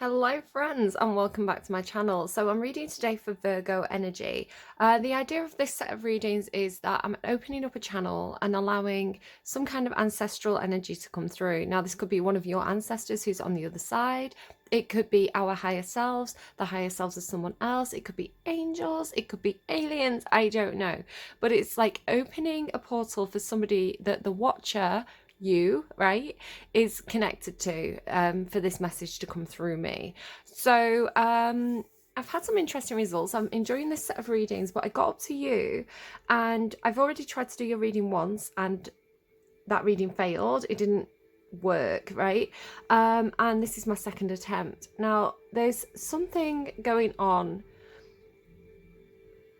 Hello friends and welcome back to my channel. So I'm reading today for Virgo energy. The idea of this set of readings is that I'm opening up a channel and allowing some kind of ancestral energy to come through. Now this could be one of your ancestors who's on the other side. It could be our higher selves, the higher selves of someone else. It could be angels, it could be aliens, I don't know. But it's like opening a portal for somebody that the watcher, you, right, is connected to for this message to come through me. So I've had some interesting results. I'm enjoying this set of readings, but I got up to you and I've already tried to do your reading once and that reading failed. It didn't work, right? And this is my second attempt. Now there's something going on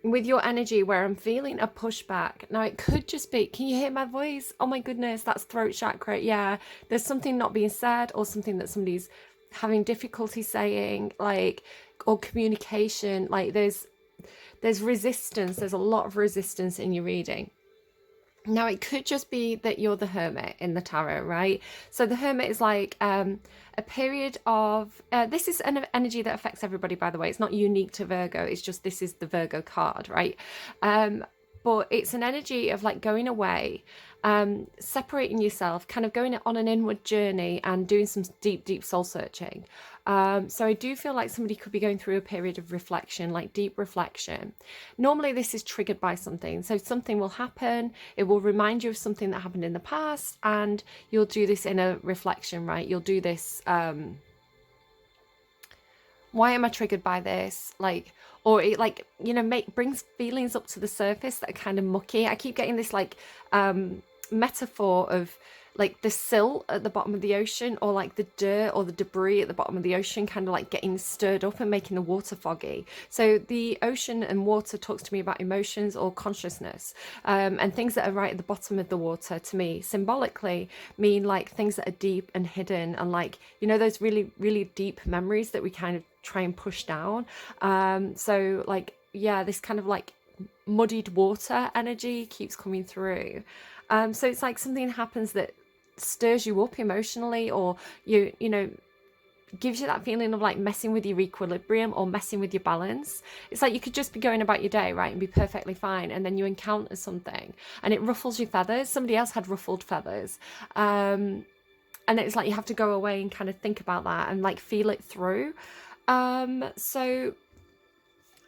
with your energy where I'm feeling a pushback. Now it could just be, can you hear my voice? Oh my goodness, that's throat chakra. Yeah, there's something not being said or something that somebody's having difficulty saying, like, or communication. Like there's resistance. There's a lot of resistance in your reading. Now it could just be that you're the Hermit in the tarot, right? So the Hermit is like a period of this is an energy that affects everybody, by the way. It's not unique to Virgo. It's just this is the Virgo card, right? But it's an energy of like going away, separating yourself, kind of going on an inward journey and doing some deep soul searching. So I do feel like somebody could be going through a period of reflection, like deep reflection. Normally this is triggered by something. So something will happen, it will remind you of something that happened in the past, and you'll do this in a reflection, right? You'll do this, why am I triggered by this? Like, or it like, you know, brings feelings up to the surface that are kind of mucky. I keep getting this like metaphor of like the silt at the bottom of the ocean, or like the dirt or the debris at the bottom of the ocean kind of like getting stirred up and making the water foggy. So the ocean and water talks to me about emotions or consciousness, and things that are right at the bottom of the water to me symbolically mean like things that are deep and hidden, and like, you know, those really deep memories that we kind of try and push down. So like, yeah, this kind of like muddied water energy keeps coming through. So it's like something happens that stirs you up emotionally, or you know, gives you that feeling of like messing with your equilibrium or messing with your balance. It's like you could just be going about your day, right, and be perfectly fine, and then you encounter something and it ruffles your feathers. Somebody else had ruffled feathers, and it's like you have to go away and kind of think about that and like feel it through. So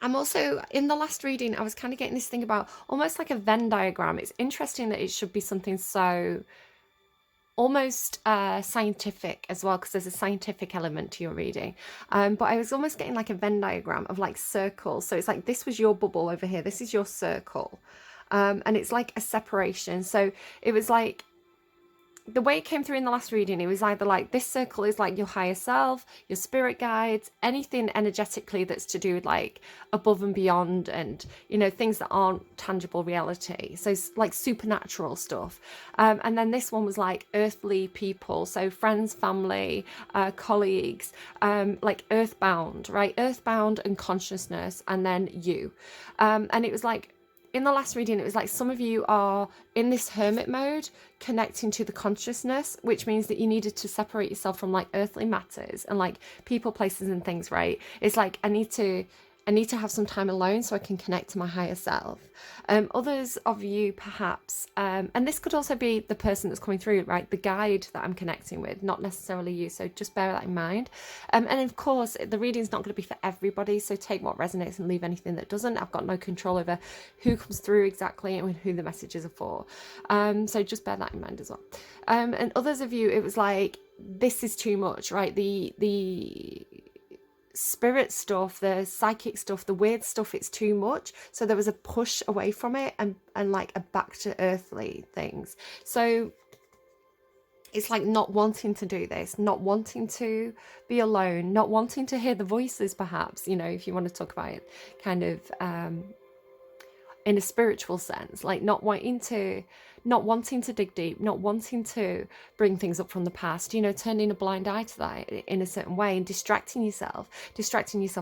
I'm also, in the last reading, I was kind of getting this thing about almost like a Venn diagram. It's interesting that it should be something so almost scientific as well, because there's a scientific element to your reading. But I was almost getting like a Venn diagram of like circles. So it's like this was your bubble over here. This is your circle. And it's like a separation. So it was like, the way it came through in the last reading, it was either like this circle is like your higher self, your spirit guides, anything energetically that's to do with like above and beyond, and, you know, things that aren't tangible reality. So like supernatural stuff. And then this one was like earthly people. So friends, family, colleagues, like earthbound, right? Earthbound and consciousness, and then you. And it was like, in the last reading, it was like some of you are in this hermit mode, connecting to the consciousness, which means that you needed to separate yourself from like earthly matters and like people, places and things, right? It's like, I need to have some time alone so I can connect to my higher self. Others of you perhaps, and this could also be the person that's coming through, right? The guide that I'm connecting with, not necessarily you. So just bear that in mind. And of course, the reading's not going to be for everybody. So take what resonates and leave anything that doesn't. I've got no control over who comes through exactly and who the messages are for. So just bear that in mind as well. And others of you, it was like, this is too much, right? The spirit stuff, the psychic stuff, the weird stuff, it's too much. So there was a push away from it and like a back to earthly things. So it's like not wanting to do this, not wanting to be alone, not wanting to hear the voices, perhaps, you know, if you want to talk about it kind of in a spiritual sense, like not wanting to dig deep, not wanting to bring things up from the past, you know, turning a blind eye to that in a certain way, and distracting yourself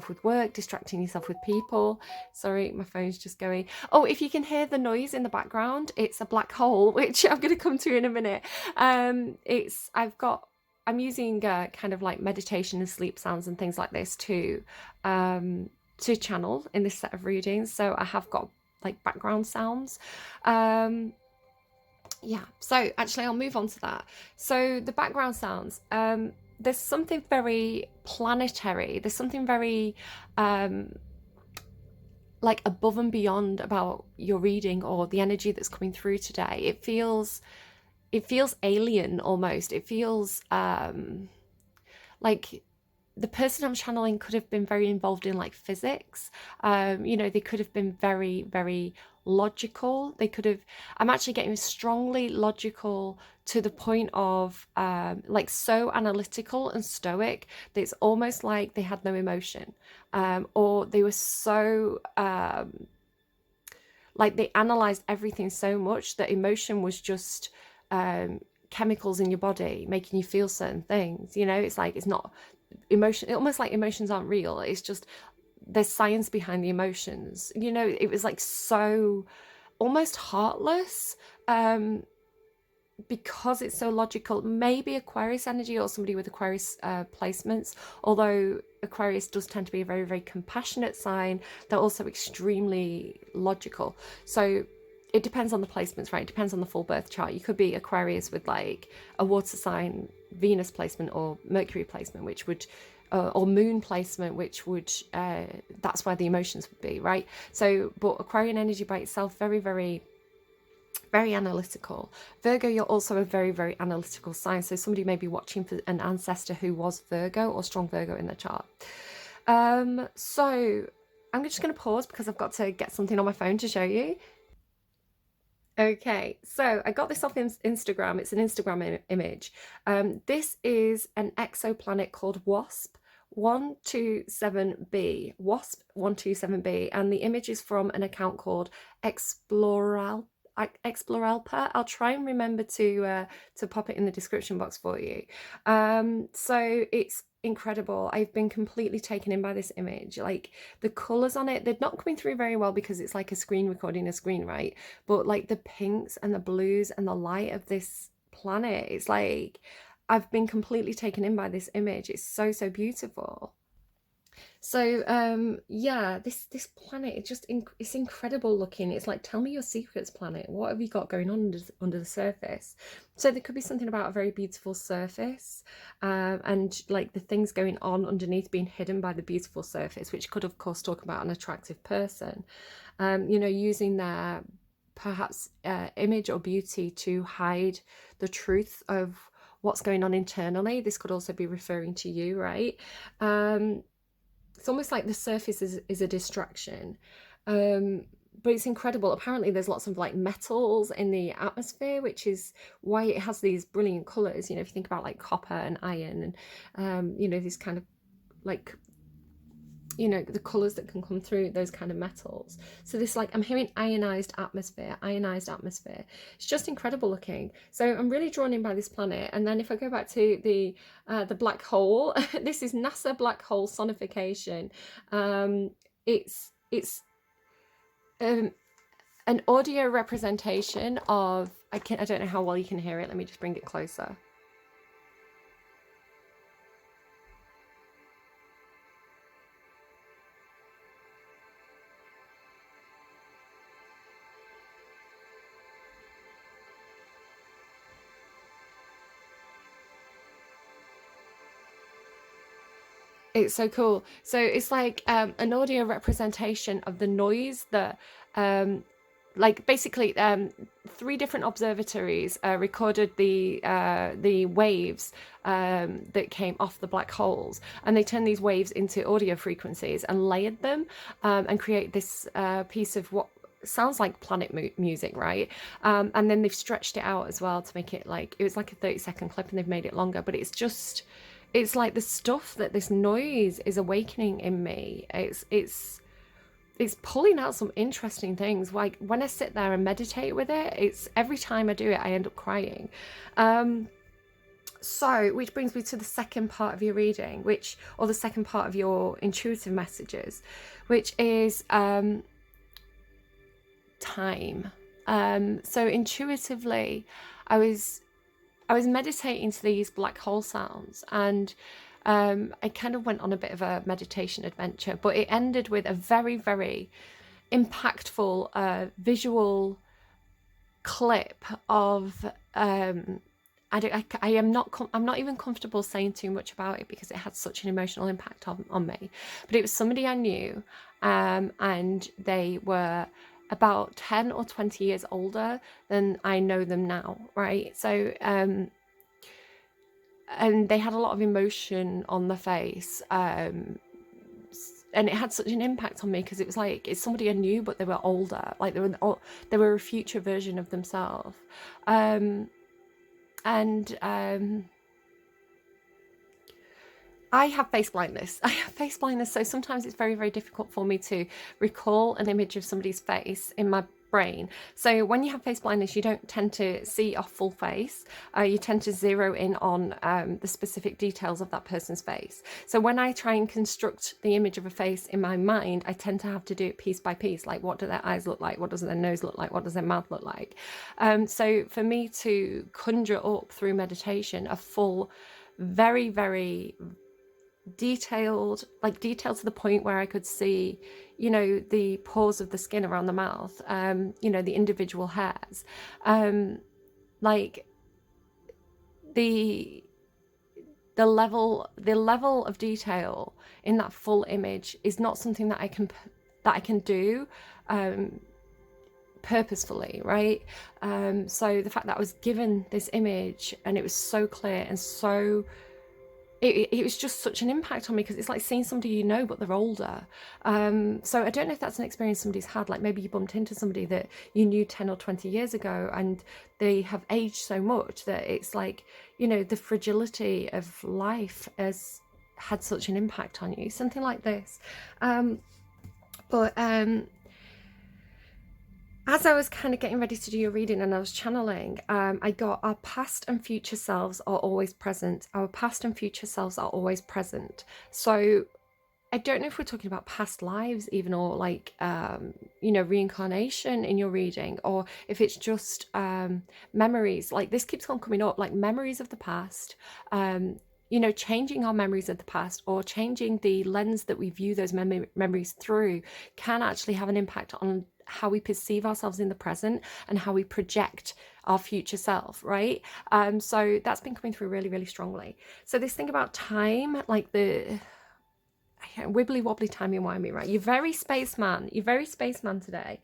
with work, distracting yourself with people. Sorry, my phone's just going. Oh, if you can hear the noise in the background, it's a black hole, which I'm going to come to in a minute. I've got I'm using kind of like meditation and sleep sounds and things like this to channel in this set of readings. So I have got like background sounds. Yeah, so actually I'll move on to that. So the background sounds, there's something very planetary, there's something very like above and beyond about your reading or the energy that's coming through today. It feels alien almost. It feels like the person I'm channeling could have been very involved in like physics. You know, they could have been very, very logical. They could have, I'm actually getting strongly logical to the point of like so analytical and stoic that it's almost like they had no emotion, or they were so like they analyzed everything so much that emotion was just chemicals in your body making you feel certain things. You know, it's like, it's not emotion, almost like emotions aren't real. It's just there's science behind the emotions. You know, it was like so almost heartless, because it's so logical. Maybe Aquarius energy or somebody with Aquarius placements, although Aquarius does tend to be a very, very compassionate sign. They're also extremely logical. So it depends on the placements, right? It depends on the full birth chart. You could be Aquarius with like a water sign Venus placement or Mercury placement, which would or moon placement, which would that's where the emotions would be, right? So but Aquarian energy by itself, very, very, very analytical. Virgo, you're also a very, very analytical sign. So somebody may be watching for an ancestor who was Virgo or strong Virgo in their chart. So I'm just going to pause because I've got to get something on my phone to show you. Okay, so I got this off Instagram. It's an Instagram image. This is an exoplanet called WASP 127b, WASP 127b, and the image is from an account called Exploralpa. I'll try and remember to pop it in the description box for you. So it's incredible. I've been completely taken in by this image. Like the colors on it, they're not coming through very well because it's like a screen recording a screen, right? But like the pinks and the blues and the light of this planet, it's like I've been completely taken in by this image. It's so, so beautiful. So yeah, this planet, it's incredible looking. It's like, tell me your secrets, planet. What have you got going on under the surface? So there could be something about a very beautiful surface, and like the things going on underneath being hidden by the beautiful surface, which could of course talk about an attractive person, you know, using their perhaps image or beauty to hide the truth of what's going on internally. This could also be referring to you, right? It's almost like the surface is a distraction, but it's incredible. Apparently there's lots of like metals in the atmosphere, which is why it has these brilliant colors. You know, if you think about like copper and iron and you know, these kind of like, you know, the colors that can come through those kind of metals. So this, like, I'm hearing ionized atmosphere. It's just incredible looking. So I'm really drawn in by this planet. And then if I go back to the black hole, this is NASA black hole sonification. It's an audio representation of, I don't know how well you can hear it. Let me just bring it closer. It's so cool. So it's like an audio representation of the noise that like basically 3 different observatories recorded the waves that came off the black holes, and they turned these waves into audio frequencies and layered them and create this piece of what sounds like planet music, right? And then they've stretched it out as well to make it like, it was like a 30-second clip and they've made it longer, but it's just, it's like the stuff that this noise is awakening in me. It's pulling out some interesting things. Like when I sit there and meditate with it, it's every time I do it, I end up crying. So, which brings me to the second part of your reading, or the second part of your intuitive messages, which is time. So intuitively, I was I was meditating to these black hole sounds, and I kind of went on a bit of a meditation adventure, but it ended with a very, very impactful visual clip of I'm not even comfortable saying too much about it because it had such an emotional impact on me, but it was somebody I knew, and they were about 10 or 20 years older than I know them now, right? So and they had a lot of emotion on their face, and it had such an impact on me because it was like, it's somebody I knew, but they were older, like they were a future version of themselves. I have face blindness. So sometimes it's very, very difficult for me to recall an image of somebody's face in my brain. So when you have face blindness, you don't tend to see a full face. You tend to zero in on the specific details of that person's face. So when I try and construct the image of a face in my mind, I tend to have to do it piece by piece. Like, what do their eyes look like? What does their nose look like? What does their mouth look like? So for me to conjure up through meditation a full, very, very detailed to the point where I could see, the pores of the skin around the mouth, the individual hairs, like the level of detail in that full image is not something that I can do purposefully, right? So the fact that I was given this image and it was so clear and so it was just such an impact on me, because it's like seeing somebody but they're older. So I don't know if that's an experience somebody's had, like maybe you bumped into somebody that you knew 10 or 20 years ago and they have aged so much that it's like, the fragility of life has had such an impact on you, something like this. As I was kind of getting ready to do your reading and I was channeling, I got, our past and future selves are always present. Our past and future selves are always present. So I don't know if we're talking about past lives even, or like, reincarnation in your reading, or if it's just memories. Like this keeps on coming up, like memories of the past, changing our memories of the past, or changing the lens that we view those memories through, can actually have an impact on how we perceive ourselves in the present and how we project our future self, right? So that's been coming through really, really strongly. So this thing about time, like the wibbly wobbly timey-wimey, right? You're very spaceman today.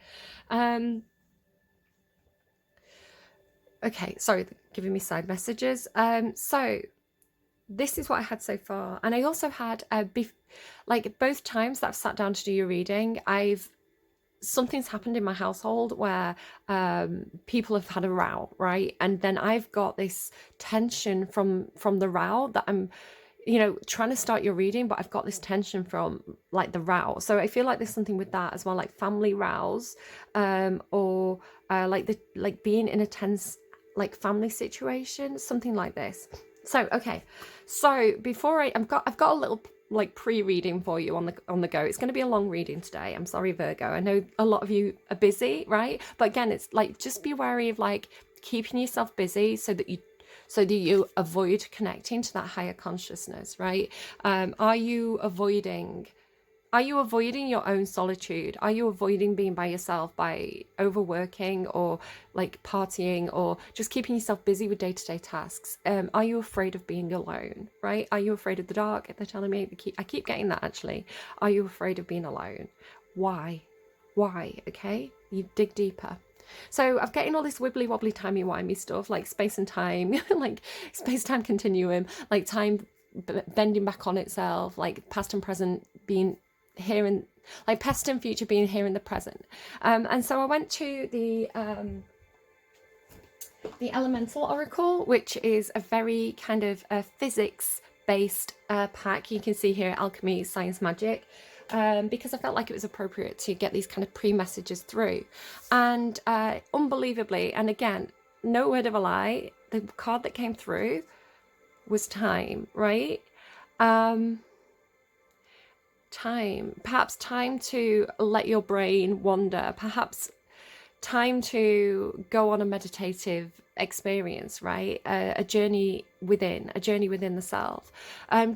Okay, sorry, giving me side messages. So this is what I had so far, and I also had both times that I've sat down to do your reading, something's happened in my household where people have had a row, right? And then I've got this tension from the row that I'm trying to start your reading, but I've got this tension from like the row. So I feel like there's something with that as well, like family rows, or like being in a tense like family situation, something like this. So okay, so before I've got a little like pre-reading for you on the go. It's going to be a long reading today. I'm sorry, Virgo. I know a lot of you are busy, right? But again, it's like, just be wary of like keeping yourself busy so that you avoid connecting to that higher consciousness, right? Are you avoiding your own solitude? Are you avoiding being by yourself by overworking or like partying or just keeping yourself busy with day-to-day tasks? Are you afraid of being alone, right? Are you afraid of the dark? They're telling me, I keep getting that actually. Are you afraid of being alone? Why? Okay, you dig deeper. So I'm getting all this wibbly wobbly timey-wimey stuff, like space and time, like space-time continuum, like time bending back on itself, like past and present being here, and like past and future being here in the present. And so I went to the Elemental Oracle, which is a very kind of physics based pack. You can see here alchemy, science, magic, because I felt like it was appropriate to get these kind of pre-messages through. And unbelievably, and again, no word of a lie, the card that came through was time, right? Time, perhaps time to let your brain wander, perhaps time to go on a meditative experience, right? A journey within the self.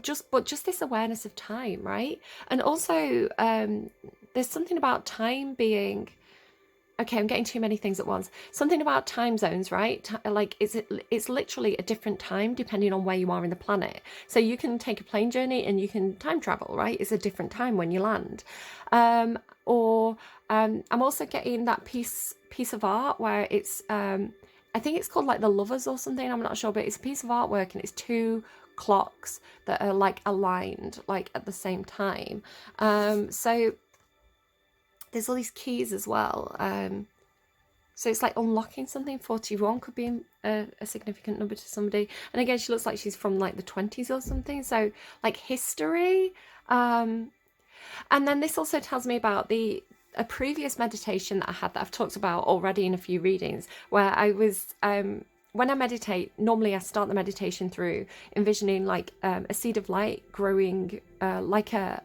Just this awareness of time, right? And also, there's something about time being, okay, I'm getting too many things at once. Something about time zones, right? Like it's literally a different time depending on where you are in the planet. So you can take a plane journey and you can time travel, right? It's a different time when you land. I'm also getting that piece of art where it's I think it's called like the Lovers or something, I'm not sure, but it's a piece of artwork and it's two clocks that are like aligned like at the same time. So there's all these keys as well. So it's like unlocking something. 41 could be a significant number to somebody. And again, she looks like she's from like the 20s or something. So like history. And then this also tells me about a previous meditation that I had that I've talked about already in a few readings, where I was, when I meditate, normally I start the meditation through envisioning like a seed of light growing like a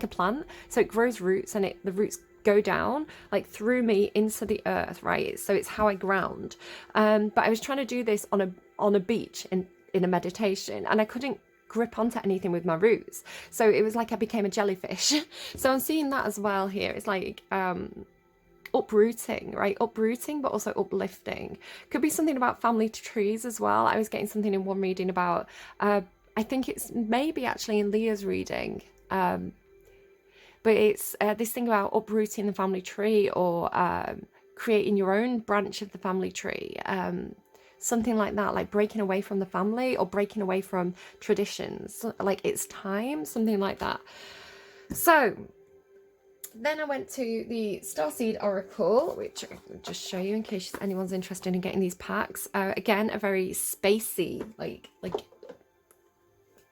plant. So it grows roots, and the roots go down like through me into the earth, right? So it's how I ground. But I was trying to do this on a beach in a meditation, and I couldn't grip onto anything with my roots. So it was like I became a jellyfish. So I'm seeing that as well here. It's like uprooting, right? Uprooting, but also uplifting. Could be something about family trees as well. I was getting something in one reading about, I think it's maybe actually in Leah's reading, but it's this thing about uprooting the family tree, or creating your own branch of the family tree. Something like that, like breaking away from the family or breaking away from traditions. Like it's time, something like that. So then I went to the Starseed Oracle, which I'll just show you in case anyone's interested in getting these packs. Again, a very spacey, like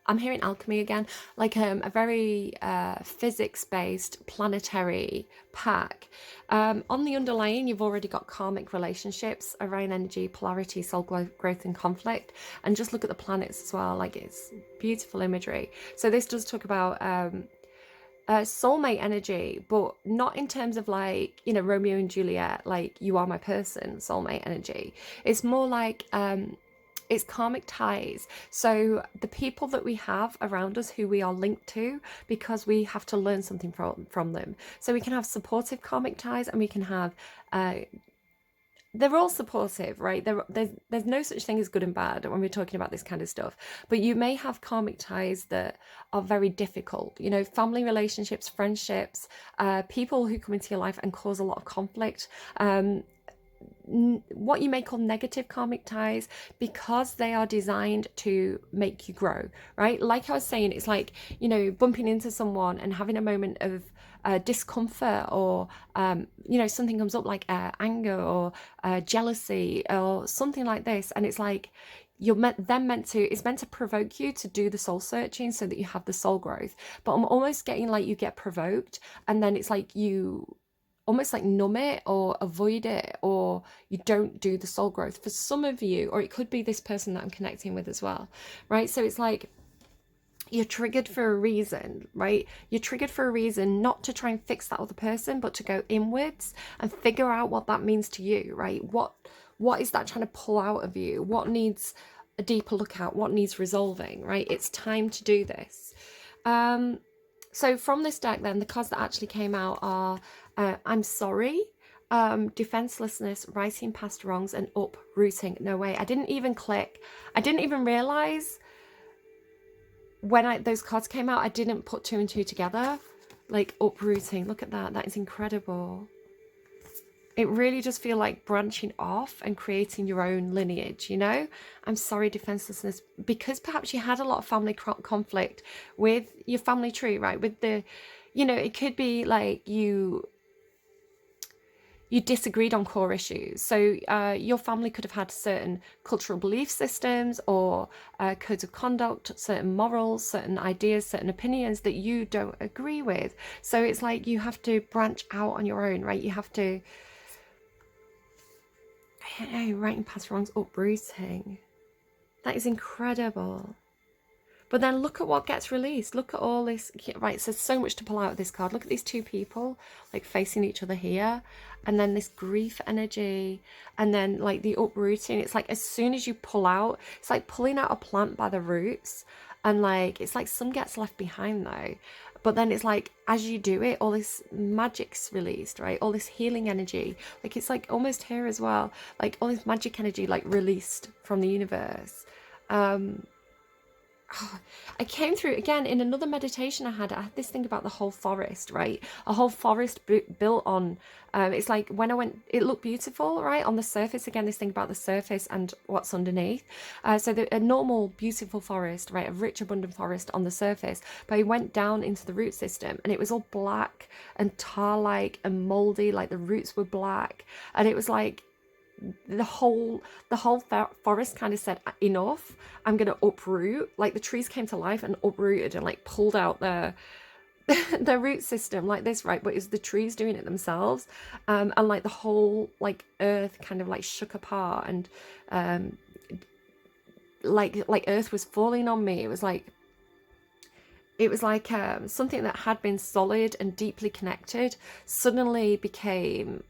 I'm hearing alchemy again, like a very physics-based planetary pack. On the underlying, you've already got karmic relationships, Orion energy, polarity, soul growth and conflict. And just look at the planets as well, like it's beautiful imagery. So this does talk about soulmate energy, but not in terms of like, you know, Romeo and Juliet, like you are my person, soulmate energy. It's more like it's karmic ties. So the people that we have around us who we are linked to, because we have to learn something from them. So we can have supportive karmic ties, and we can have they're all supportive, right? There's no such thing as good and bad when we're talking about this kind of stuff. But you may have karmic ties that are very difficult, you know, family relationships, friendships, people who come into your life and cause a lot of conflict. What you may call negative karmic ties, because they are designed to make you grow, right? Like I was saying, it's like, you know, bumping into someone and having a moment of discomfort, or you know, something comes up like anger or jealousy or something like this, and it's like it's meant to provoke you to do the soul searching so that you have the soul growth. But I'm almost getting like you get provoked, and then it's like you almost like numb it or avoid it, or you don't do the soul growth for some of you, or it could be this person that I'm connecting with as well, right? So it's like you're triggered for a reason, right? You're triggered for a reason, not to try and fix that other person, but to go inwards and figure out what that means to you, right? What is that trying to pull out of you? What needs a deeper look at? What needs resolving, right? It's time to do this. So from this deck then, the cards that actually came out are I'm sorry, defenselessness, righting past wrongs, and uprooting. No way. I didn't even realize when those cards came out, I didn't put two and two together. Like uprooting, look at that. That is incredible. It really does feel like branching off and creating your own lineage, you know? I'm sorry, defenselessness, because perhaps you had a lot of family conflict with your family tree, right? With the, you know, it could be like you disagreed on core issues. So your family could have had certain cultural belief systems or codes of conduct, certain morals, certain ideas, certain opinions that you don't agree with. So it's like you have to branch out on your own, right? You have to, I don't know, writing past wrongs, uprooting. That is incredible. But then look at what gets released. Look at all this. Right, so so much to pull out of this card. Look at these two people like facing each other here. And then this grief energy. And then like the uprooting. It's like as soon as you pull out, it's like pulling out a plant by the roots. And like, it's like some gets left behind though. But then it's like, as you do it, all this magic's released, right? All this healing energy. Like, it's like almost here as well. Like all this magic energy, like released from the universe. I came through again in another meditation I had this thing about the whole forest, right? A whole forest built on, it's like when I went, it looked beautiful, right? On the surface, again, this thing about the surface and what's underneath. So a normal, beautiful forest, right? A rich, abundant forest on the surface, but it went down into the root system and it was all black and tar-like and moldy, like the roots were black. And it was like, the whole forest kind of said, enough, I'm gonna uproot. Like the trees came to life and uprooted and like pulled out their root system like this, right? But it's the trees doing it themselves, and like the whole like earth kind of like shook apart, and like earth was falling on me. It was like something that had been solid and deeply connected suddenly became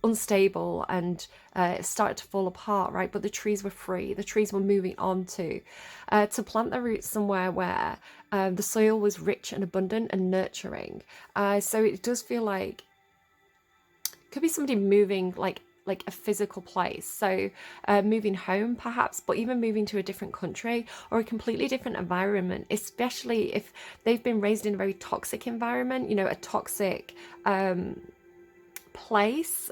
unstable and it started to fall apart, right? But the trees were free. The trees were moving on to plant their roots somewhere where the soil was rich and abundant and nurturing. So it does feel like it could be somebody moving like a physical place, so moving home perhaps, but even moving to a different country or a completely different environment, especially if they've been raised in a very toxic environment, you know, a toxic place.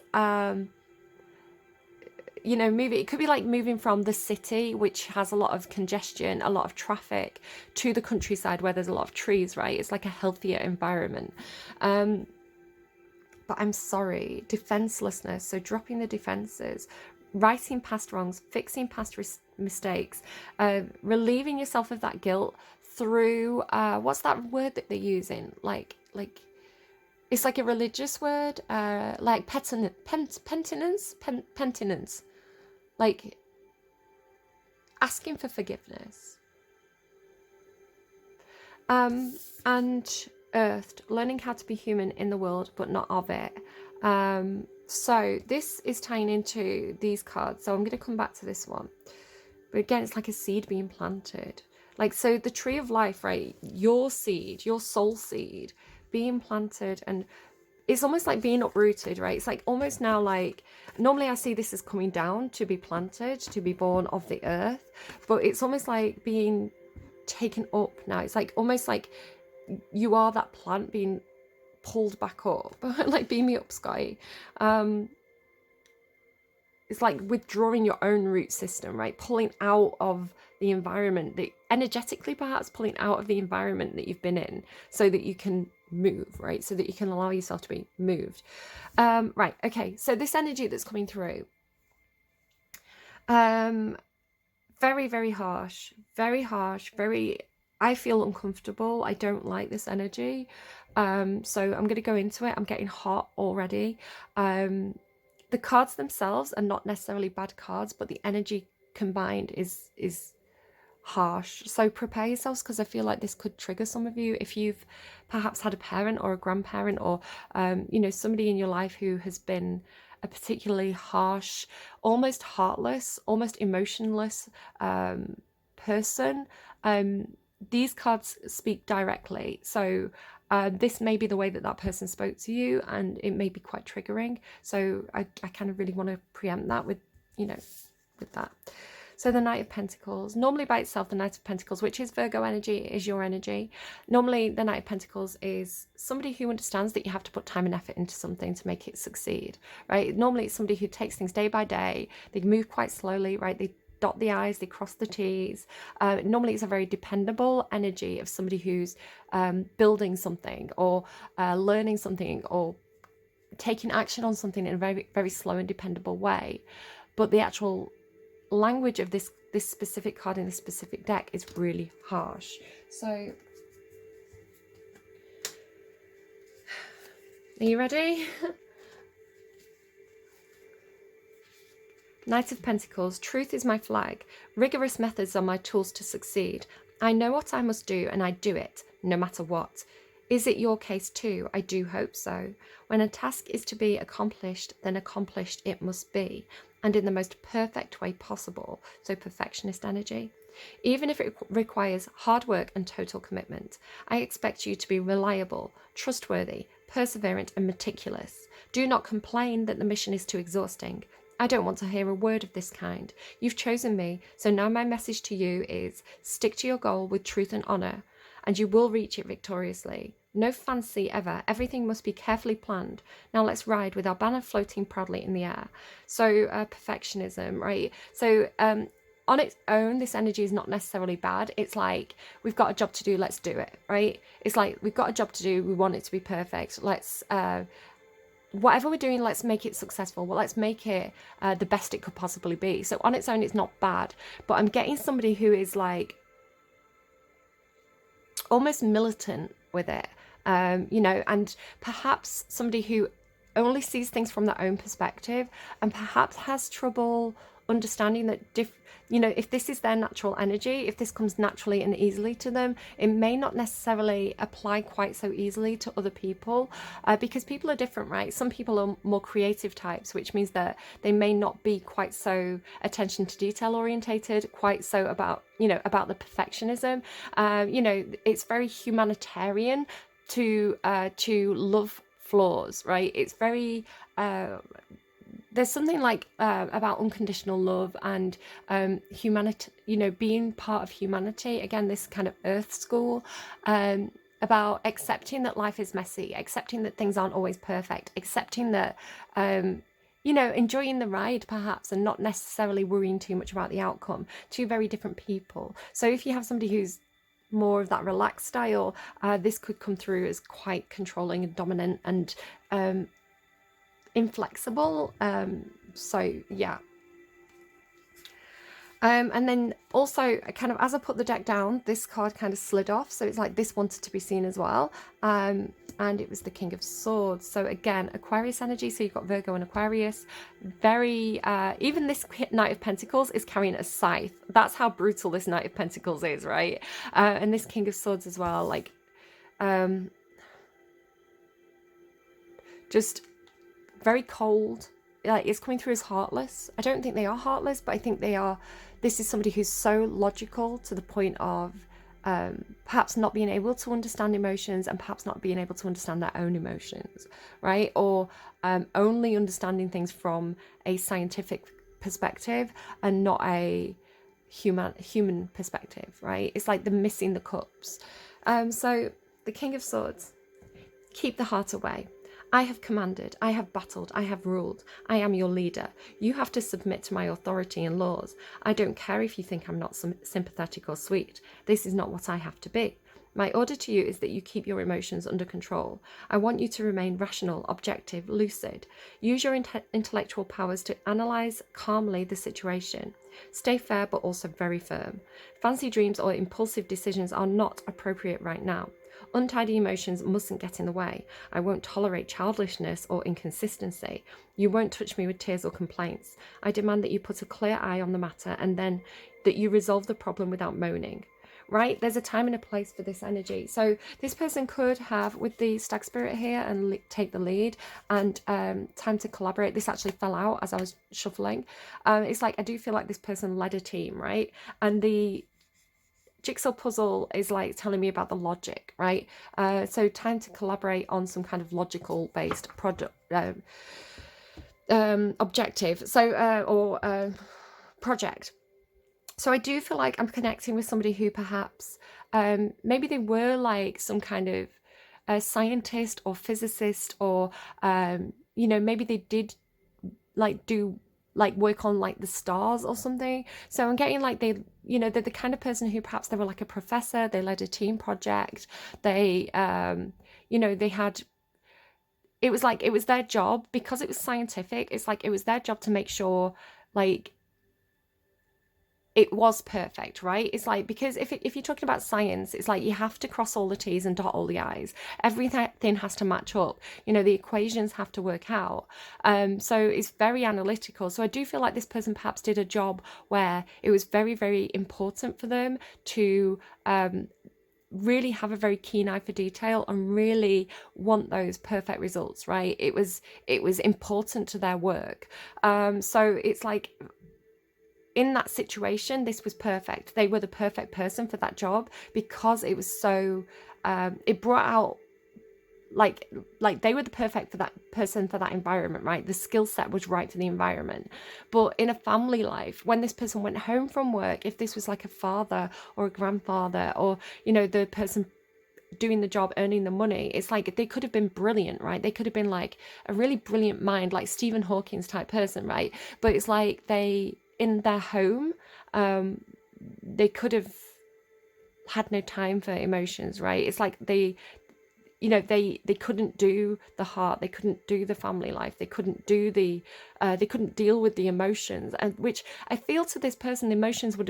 You know, it could be like moving from the city, which has a lot of congestion, a lot of traffic, to the countryside where there's a lot of trees, right? It's like a healthier environment. But I'm sorry, defenselessness, so dropping the defenses, righting past wrongs, fixing past mistakes, relieving yourself of that guilt through, what's that word that they're using? Like it's like a religious word, like penitence, like asking for forgiveness. And earthed, learning how to be human in the world, but not of it. So this is tying into these cards. So I'm going to come back to this one. But again, it's like a seed being planted. Like, so the tree of life, right? Your seed, your soul seed being planted, and it's almost like being uprooted, right? It's like almost now, like normally I see this as coming down to be planted, to be born of the earth, but it's almost like being taken up now. It's like almost like you are that plant being pulled back up. Like, beam me up, Sky. It's like withdrawing your own root system, right? Pulling out of the environment, that energetically perhaps pulling out of the environment that you've been in, so that you can move, right? So that you can allow yourself to be moved. Right, okay, so this energy that's coming through, very, very harsh, very, I feel uncomfortable. I don't like this energy. So I'm going to go into it. I'm getting hot already. The cards themselves are not necessarily bad cards, but the energy combined is harsh. So prepare yourselves, because I feel like this could trigger some of you if you've perhaps had a parent or a grandparent, or you know, somebody in your life who has been a particularly harsh, almost heartless, almost emotionless person. These cards speak directly, so this may be the way that that person spoke to you, and it may be quite triggering. So I kind of really want to preempt that with, you know, with that. So the Knight of Pentacles, normally by itself, the Knight of Pentacles, which is Virgo energy, is your energy. Normally the Knight of Pentacles is somebody who understands that you have to put time and effort into something to make it succeed, right? Normally it's somebody who takes things day by day. They move quite slowly, right? They dot the I's, they cross the T's. Normally it's a very dependable energy of somebody who's building something, or learning something, or taking action on something in a very, very slow and dependable way. But the actual language of this specific card in this specific deck is really harsh. So are you ready? Knight of Pentacles, truth is my flag. Rigorous methods are my tools to succeed. I know what I must do and I do it, no matter what. Is it your case too? I do hope so. When a task is to be accomplished, then accomplished it must be, and in the most perfect way possible, so perfectionist energy. Even if it requires hard work and total commitment, I expect you to be reliable, trustworthy, perseverant, and meticulous. Do not complain that the mission is too exhausting. I don't want to hear a word of this kind. You've chosen me, so now my message to you is stick to your goal with truth and honour, and you will reach it victoriously. No fancy ever. Everything must be carefully planned. Now let's ride with our banner floating proudly in the air. So perfectionism, right? So on its own, this energy is not necessarily bad. It's like, we've got a job to do, let's do it, right? It's like, we've got a job to do, we want it to be perfect. Let's whatever we're doing, let's make it successful. Well, let's make it the best it could possibly be. So on its own, it's not bad. But I'm getting somebody who is like almost militant with it, you know, and perhaps somebody who only sees things from their own perspective and perhaps has trouble understanding that you know, if this is their natural energy, if this comes naturally and easily to them, it may not necessarily apply quite so easily to other people, because people are different, right? Some people are more creative types, which means that they may not be quite so attention to detail orientated, quite so about, you know, about the perfectionism. You know, it's very humanitarian to love flaws, right? It's very there's something like about unconditional love and humanity, you know, being part of humanity. Again, this kind of earth school, about accepting that life is messy, accepting that things aren't always perfect, accepting that, you know, enjoying the ride perhaps and not necessarily worrying too much about the outcome. Two very different people. So if you have somebody who's more of that relaxed style, this could come through as quite controlling and dominant and inflexible. So yeah. And then also, kind of as I put the deck down, this card kind of slid off, so it's like this wanted to be seen as well, and it was the King of Swords. So again, Aquarius energy, so you've got Virgo and Aquarius. Very even this Knight of Pentacles is carrying a scythe. That's how brutal this Knight of Pentacles is, right? And this King of Swords as well, like just very cold. Like, it's coming through as heartless. I don't think they are heartless, but I think they are. This is somebody who's so logical to the point of perhaps not being able to understand emotions and perhaps not being able to understand their own emotions, right? Or only understanding things from a scientific perspective and not a human perspective, right? It's like the missing the cups. So the King of Swords, keep the heart away. I have commanded, I have battled, I have ruled. I am your leader. You have to submit to my authority and laws. I don't care if you think I'm not sympathetic or sweet. This is not what I have to be. My order to you is that you keep your emotions under control. I want you to remain rational, objective, lucid. Use your intellectual powers to analyze calmly the situation. Stay fair but also very firm. Fancy dreams or impulsive decisions are not appropriate right now. Untidy emotions mustn't get in the way. I won't tolerate childishness or inconsistency. You won't touch me with tears or complaints. I demand that you put a clear eye on the matter and then that you resolve the problem without moaning. Right? There's a time and a place for this energy. So this person could have, with the Stag Spirit here, and take the lead, and time to collaborate. This actually fell out as I was shuffling. It's like, I do feel like this person led a team, right? And the jigsaw puzzle is like telling me about the logic, right? So time to collaborate on some kind of logical based product objective, so or project. So I do feel like I'm connecting with somebody who perhaps maybe they were like some kind of a scientist or physicist, or you know, maybe they did like do like work on like the stars or something. So I'm getting like they, you know, they're the kind of person who perhaps they were like a professor, they led a team project, they you know, they had, it was like, it was their job because it was scientific. It's like it was their job to make sure like it was perfect, right? It's like, because if you're talking about science, it's like you have to cross all the T's and dot all the I's. Everything has to match up. You know, the equations have to work out. So it's very analytical. So I do feel like this person perhaps did a job where it was very, very important for them to really have a very keen eye for detail and really want those perfect results, right? It was important to their work. So it's like, in that situation, this was perfect. They were the perfect person for that job because it was so, it brought out, like they were the perfect for that person for that environment, right? The skill set was right for the environment. But in a family life, when this person went home from work, if this was like a father or a grandfather, or, you know, the person doing the job, earning the money, it's like they could have been brilliant, right? They could have been like a really brilliant mind, like Stephen Hawking's type person, right? But it's like they, in their home, they could have had no time for emotions, right? It's like they, you know, they couldn't do the heart, they couldn't do the family life, they couldn't do the they couldn't deal with the emotions, and which I feel to this person, the emotions would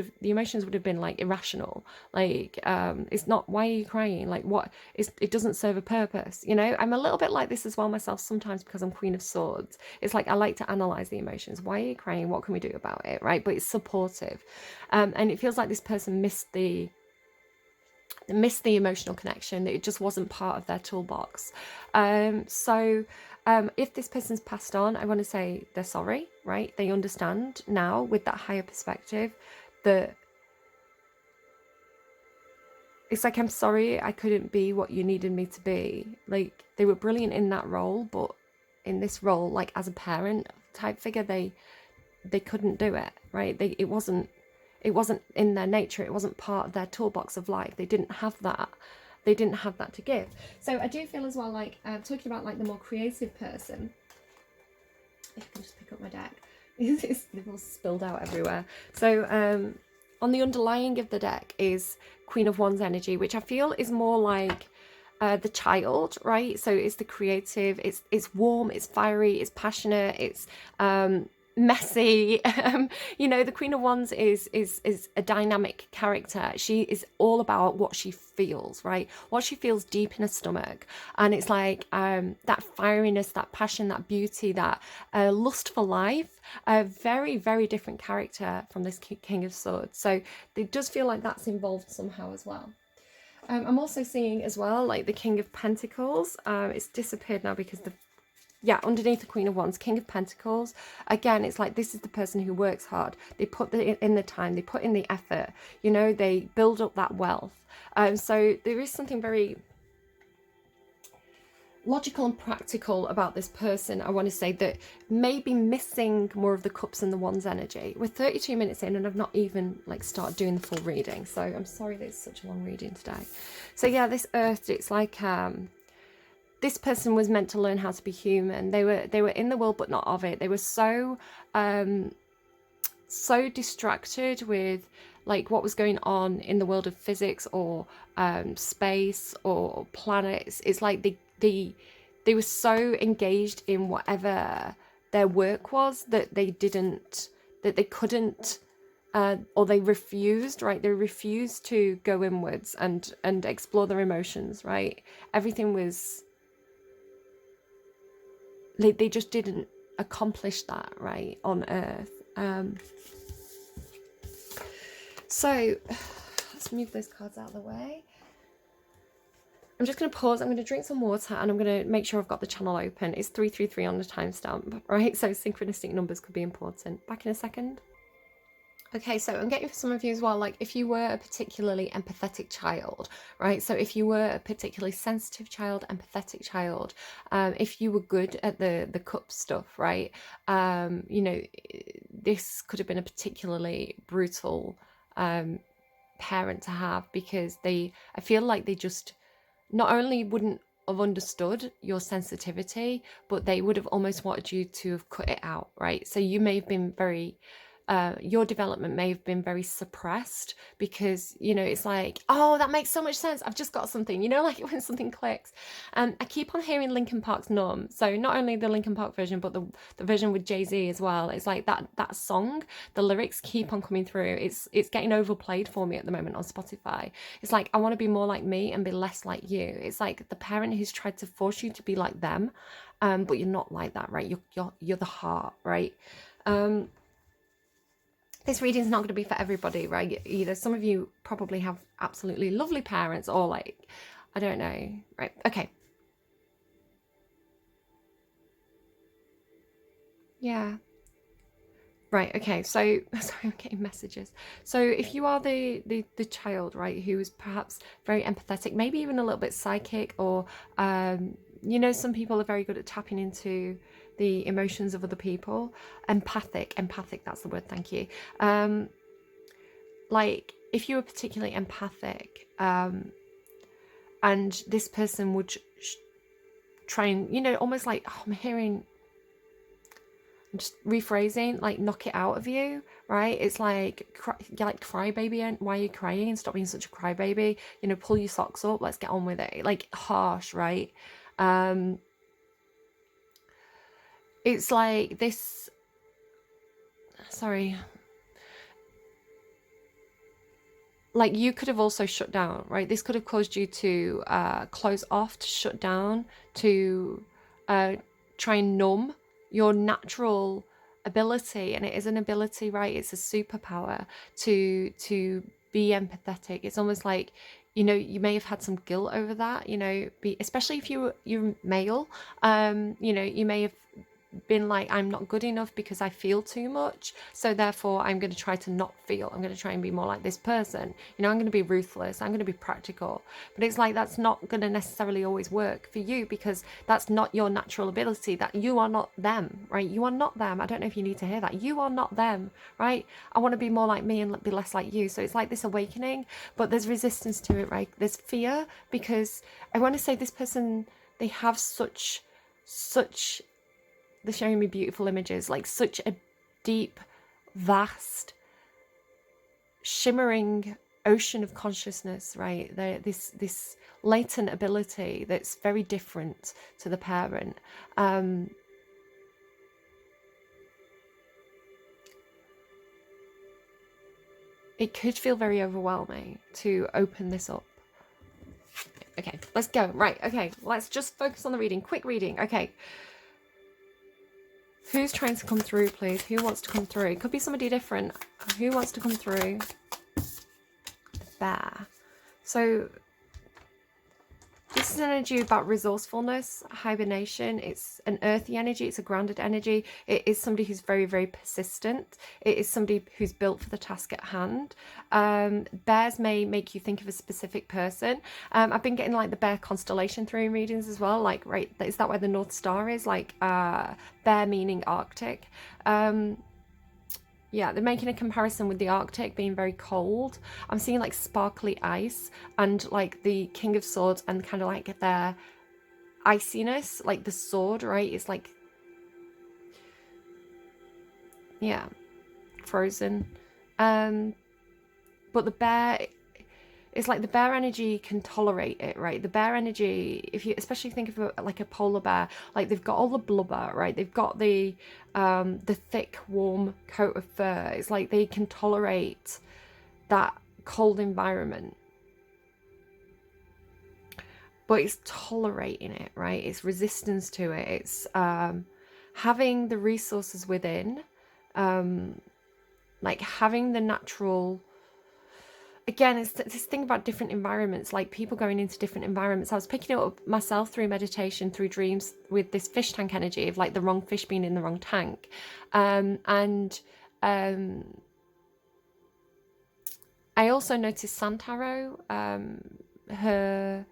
have been like irrational, like it's not, why are you crying, like what is, it doesn't serve a purpose, you know. I'm a little bit like this as well myself sometimes, because I'm Queen of Swords. It's like I like to analyze the emotions. Why are you crying? What can we do about it, right? But it's supportive, and it feels like this person missed the emotional connection. It just wasn't part of their toolbox. So if this person's passed on, I want to say they're sorry, right? They understand now with that higher perspective that it's like, I'm sorry I couldn't be what you needed me to be. Like, they were brilliant in that role, but in this role, like as a parent type figure, they couldn't do it, right? It wasn't in their nature. It wasn't part of their toolbox of life. They didn't have that. They didn't have that to give. So I do feel as well, like talking about like the more creative person, if I can just pick up my deck, they've all spilled out everywhere. So on the underlying of the deck is Queen of Wands energy, which I feel is more like the child, right? So it's the creative, it's warm, it's fiery, it's passionate, it's messy. You know, the Queen of Wands is a dynamic character. She is all about what she feels, right? What she feels deep in her stomach. And it's like that fieriness, that passion, that beauty, that lust for life. A very, very different character from this King of Swords. So it does feel like that's involved somehow as well. I'm also seeing as well like the King of Pentacles. It's disappeared now because underneath the Queen of Wands, King of Pentacles. Again, it's like this is the person who works hard. They put in the time, they put in the effort, you know, they build up that wealth. So there is something very logical and practical about this person, I want to say, that may be missing more of the Cups and the Wands energy. We're 32 minutes in and I've not even like started doing the full reading, so I'm sorry that it's such a long reading today. So yeah, this Earth, it's like this person was meant to learn how to be human. They were in the world but not of it. They were so so distracted with like what was going on in the world of physics or space or planets. It's like they were so engaged in whatever their work was that they couldn't or they refused, right? They refused to go inwards and explore their emotions, right? Everything was, they just didn't accomplish that, right, on Earth. So let's move those cards out of the way. I'm just going to pause. I'm going to drink some water and I'm going to make sure I've got the channel open. It's 333 on the timestamp, right? So synchronistic numbers could be important. Back in a second. Okay, so I'm getting for some of you as well, like if you were a particularly empathetic child, right? So if you were a particularly sensitive child, empathetic child, if you were good at the cup stuff, right? You know, this could have been a particularly brutal parent to have, because I feel like they just not only wouldn't have understood your sensitivity, but they would have almost wanted you to have cut it out, right? So you may have been very your development may have been very suppressed because, you know, it's like, oh, that makes so much sense. I've just got something, you know, like when something clicks. I keep on hearing Linkin Park's Numb. So not only the Linkin Park version, but the version with Jay-Z as well. It's like that song, the lyrics keep on coming through. It's getting overplayed for me at the moment on Spotify. It's like, I want to be more like me and be less like you. It's like the parent who's tried to force you to be like them, but you're not like that, right? You're the heart, right? This reading's not going to be for everybody, right? Either some of you probably have absolutely lovely parents, or like, I don't know, right? Okay. Yeah. Right, okay, so sorry, I'm getting messages. So if you are the child, right, who is perhaps very empathetic, maybe even a little bit psychic, or you know, some people are very good at tapping into the emotions of other people. Empathic, that's the word, thank you. Like if you were particularly empathic, and this person would try and, you know, almost like, oh, I'm just rephrasing, like knock it out of you, right? It's like crybaby, and why are you crying? Stop being such a crybaby. You know, pull your socks up. Let's get on with it. Like harsh, right? It's like this. Sorry. Like you could have also shut down, right? This could have caused you to close off, to shut down, to try and numb your natural ability. And it is an ability, right? It's a superpower to be empathetic. It's almost like, you know, you may have had some guilt over that, you know, especially if you're male, you know, you may have been like, I'm not good enough because I feel too much, so therefore I'm going to try to not feel. I'm going to try and be more like this person, you know, I'm going to be ruthless, I'm going to be practical. But it's like, that's not going to necessarily always work for you, because that's not your natural ability. That you are not them, right? You are not them. I don't know if you need to hear that. You are not them, right? I want to be more like me and be less like you. So it's like this awakening, but there's resistance to it, right? There's fear, because I want to say this person, they have such they're showing me beautiful images, like such a deep, vast, shimmering ocean of consciousness, right? This latent ability that's very different to the parent. It could feel very overwhelming to open this up. Okay, let's go. Right, okay, let's just focus on the reading. Quick reading, okay. Who's trying to come through, please? Who wants to come through? It could be somebody different. Who wants to come through? The bear. So this is an energy about resourcefulness, hibernation. It's an earthy energy. It's a grounded energy. It is somebody who's very, very persistent. It is somebody who's built for the task at hand. Bears may make you think of a specific person. I've been getting like the bear constellation through readings as well. Like, right, is that where the North Star is? Like bear meaning Arctic. Yeah, they're making a comparison with the Arctic being very cold. I'm seeing like sparkly ice and like the King of Swords and kind of like their iciness, like the sword, right? It's like, yeah, frozen. But the bear, it's like the bear energy can tolerate it, right? The bear energy, if you especially think of like a polar bear, like they've got all the blubber, right? They've got the thick, warm coat of fur. It's like they can tolerate that cold environment. But it's tolerating it, right? It's resistance to it. It's having the resources within, like having the natural. Again, it's this thing about different environments, like people going into different environments. I was picking it up myself through meditation, through dreams, with this fish tank energy of like the wrong fish being in the wrong tank. I also noticed Santaro, her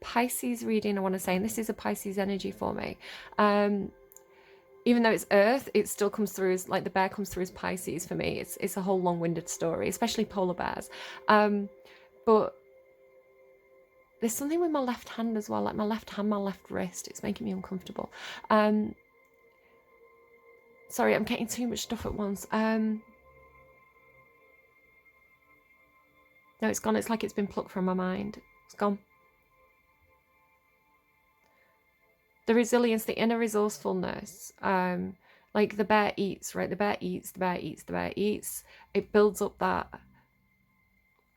Pisces reading, I want to say, and this is a Pisces energy for me. Even though it's Earth, it still comes through as, like the bear comes through as Pisces for me. It's a whole long-winded story, especially polar bears. But there's something with my left hand as well, like my left hand, my left wrist. It's making me uncomfortable. Sorry, I'm getting too much stuff at once. No, it's gone. It's like it's been plucked from my mind. It's gone. The resilience, the inner resourcefulness, like the bear eats, right? The bear eats, the bear eats, the bear eats. It builds up that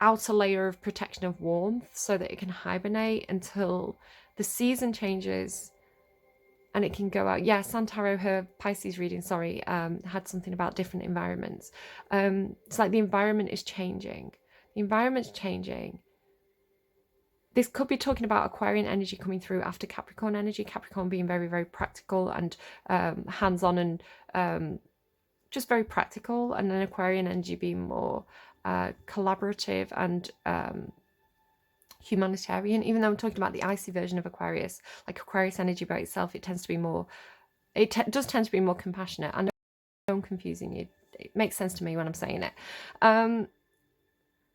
outer layer of protection of warmth so that it can hibernate until the season changes and it can go out. Yeah, Santaro, her Pisces reading, sorry, had something about different environments. It's like the environment is changing. The environment's changing. This could be talking about Aquarian energy coming through after Capricorn energy. Capricorn being very, very practical and hands-on and just very practical. And then Aquarian energy being more collaborative and humanitarian. Even though I'm talking about the icy version of Aquarius, like Aquarius energy by itself, it tends to be more, does tend to be more compassionate. I know I'm confusing you. It makes sense to me when I'm saying it.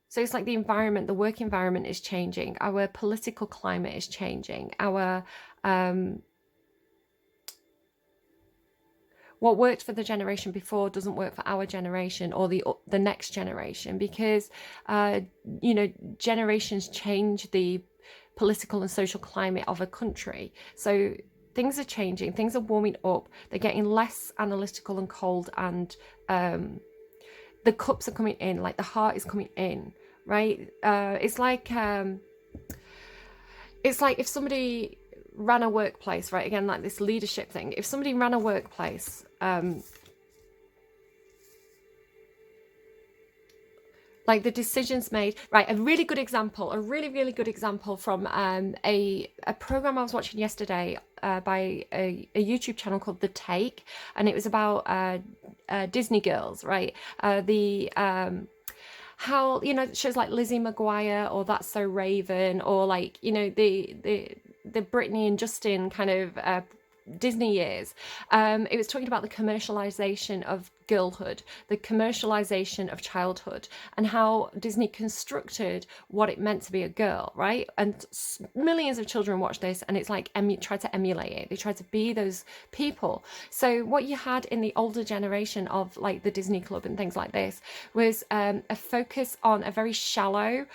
So it's like the environment, the work environment is changing. Our political climate is changing. Our what worked for the generation before doesn't work for our generation or the next generation, because you know, generations change the political and social climate of a country. So things are changing, things are warming up, they're getting less analytical and cold, and the cups are coming in, like the heart is coming in, right? It's like if somebody ran a workplace, right? Again, like this leadership thing. If somebody ran a workplace, like the decisions made, right? A really good example, a really good example from a program I was watching yesterday by a YouTube channel called The Take, and it was about Disney girls, right? How, you know, shows like Lizzie McGuire or That's So Raven, or like, you know, the Britney and Justin kind of Disney years. It was talking about the commercialization of girlhood, the commercialization of childhood, and how Disney constructed what it meant to be a girl, right? And millions of children watch this, and it's like try to emulate it. They try to be those people. So what you had in the older generation of like the Disney Club and things like this was a focus on a very shallow,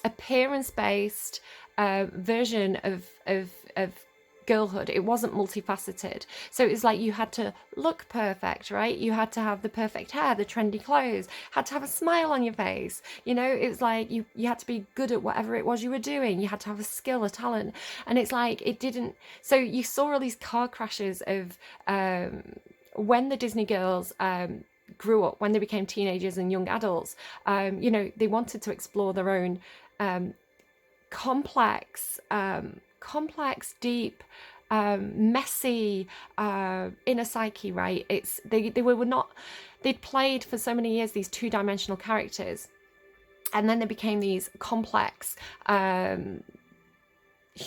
appearance-based version of girlhood. It wasn't multifaceted. So it was like you had to look perfect, right? You had to have the perfect hair, the trendy clothes, had to have a smile on your face. You know, it was like you had to be good at whatever it was you were doing. You had to have a skill, a talent. And it's like it didn't. So you saw all these car crashes of when the Disney girls grew up, when they became teenagers and young adults. You know, they wanted to explore their own complex, deep, messy inner psyche, right? It's they were not, they'd played for so many years these two-dimensional characters, and then they became these complex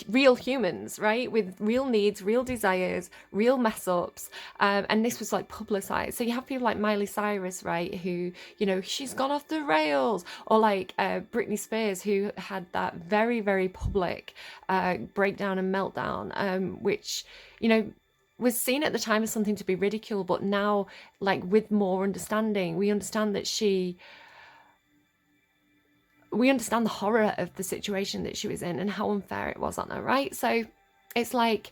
real humans, right, with real needs, real desires, real mess ups, and this was like publicized. So you have people like Miley Cyrus, right, who, you know, she's gone off the rails, or like Britney Spears, who had that very public breakdown and meltdown, which, you know, was seen at the time as something to be ridiculed, but now, like, with more understanding, we understand that we understand the horror of the situation that she was in and how unfair it was on her, right? So it's like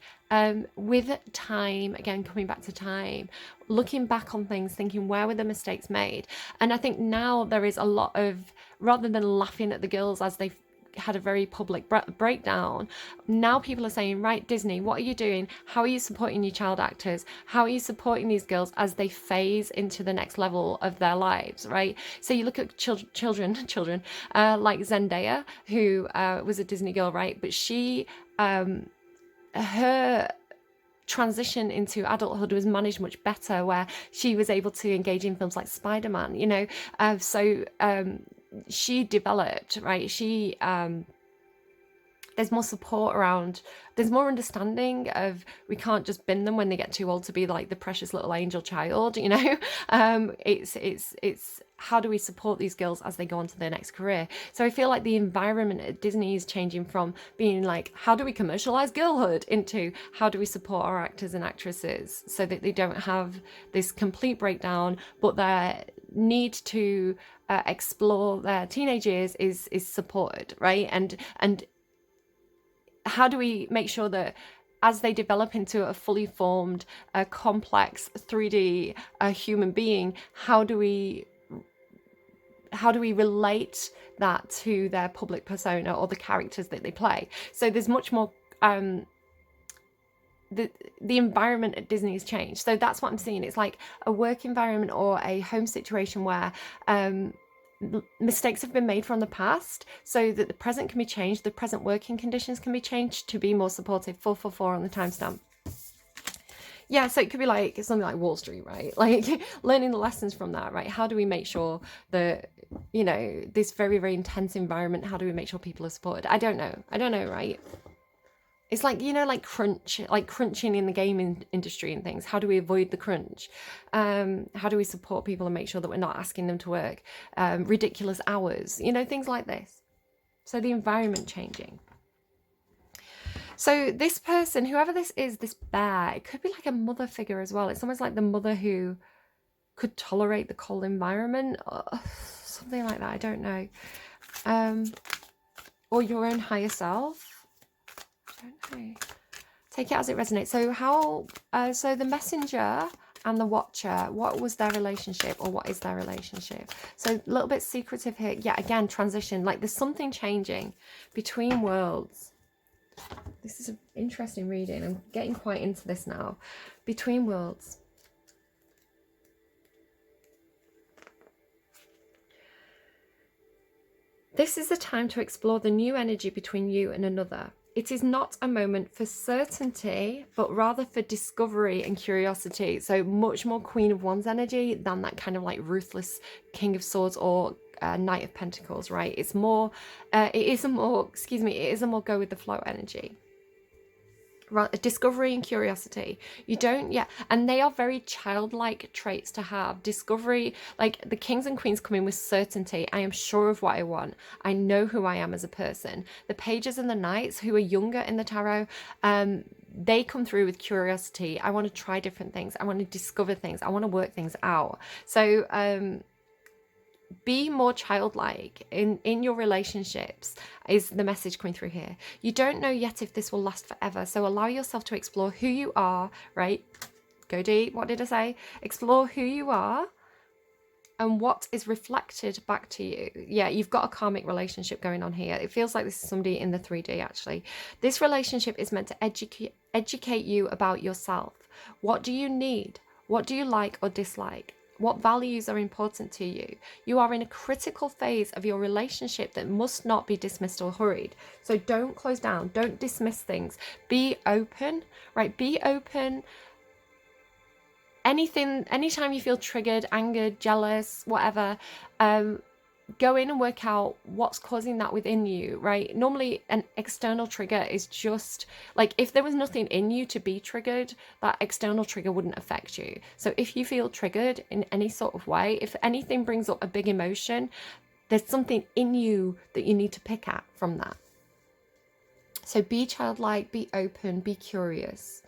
with time, again, coming back to time, looking back on things, thinking, where were the mistakes made? And I think now there is a lot of, rather than laughing at the girls as they had a very public breakdown, now people are saying, right, Disney, what are you doing? How are you supporting your child actors? How are you supporting these girls as they phase into the next level of their lives, right? So you look at children like Zendaya, who was a Disney girl, right? But she, her transition into adulthood was managed much better, where she was able to engage in films like Spider-Man, you know, she developed, right? She there's more support around, there's more understanding of, we can't just bin them when they get too old to be like the precious little angel child, you know. It's how do we support these girls as they go on to their next career? So I feel like the environment at Disney is changing from being like, how do we commercialize girlhood, into how do we support our actors and actresses so that they don't have this complete breakdown, but their need to explore their teenage years is supported, right? And how do we make sure that as they develop into a fully formed, complex 3D human being, how do we relate that to their public persona or the characters that they play? So there's much more the environment at Disney has changed. So that's what I'm seeing. It's like a work environment or a home situation where mistakes have been made from the past, so that the present can be changed, the present working conditions can be changed to be more supportive. 444 on the timestamp. Yeah, so it could be like something like Wall Street, right? Like learning the lessons from that, right? How do we make sure that, you know, this very, very intense environment, how do we make sure people are supported? I don't know, right? It's like, you know, like crunching in the gaming industry and things. How do we avoid the crunch? How do we support people and make sure that we're not asking them to work ridiculous hours? You know, things like this. So the environment changing. So this person, whoever this is, this bear, it could be like a mother figure as well. It's almost like the mother who could tolerate the cold environment or something like that. I don't know. Or your own higher self. Okay. Take it as it resonates. So so the messenger and the watcher, what was their relationship, or what is their relationship? So a little bit secretive here. Yeah, again, transition. Like there's something changing between worlds. This is an interesting reading. I'm getting quite into this now. Between worlds. This is the time to explore the new energy between you and another. It is not a moment for certainty, but rather for discovery and curiosity. So much more Queen of Wands energy than that kind of like ruthless King of Swords or Knight of Pentacles, right? It's more, it is a more go with the flow energy. Right, discovery and curiosity. You don't, yeah, and they are very childlike traits to have. Discovery, like the kings and queens come in with certainty. I am sure of what I want. I know who I am as a person. The pages and the knights, who are younger in the tarot, they come through with curiosity. I want to try different things. I want to discover things. I want to work things out. So be more childlike in your relationships is the message coming through here. You don't know yet if this will last forever, so allow yourself to explore who you are, right? Go deep. What did I say? Explore who you are and what is reflected back to you. Yeah, you've got a karmic relationship going on here. It feels like this is somebody in the 3D actually. This relationship is meant to educate you about yourself. What do you need? What do you like or dislike? What values are important to you? You are in a critical phase of your relationship that must not be dismissed or hurried. So don't close down. Don't dismiss things. Be open, right? Be open. Anytime you feel triggered, angered, jealous, whatever, go in and work out what's causing that within you, right? Normally an external trigger is just like, if there was nothing in you to be triggered, that external trigger wouldn't affect you. So if you feel triggered in any sort of way, if anything brings up a big emotion, there's something in you that you need to pick at from that. So be childlike, be open, be curious.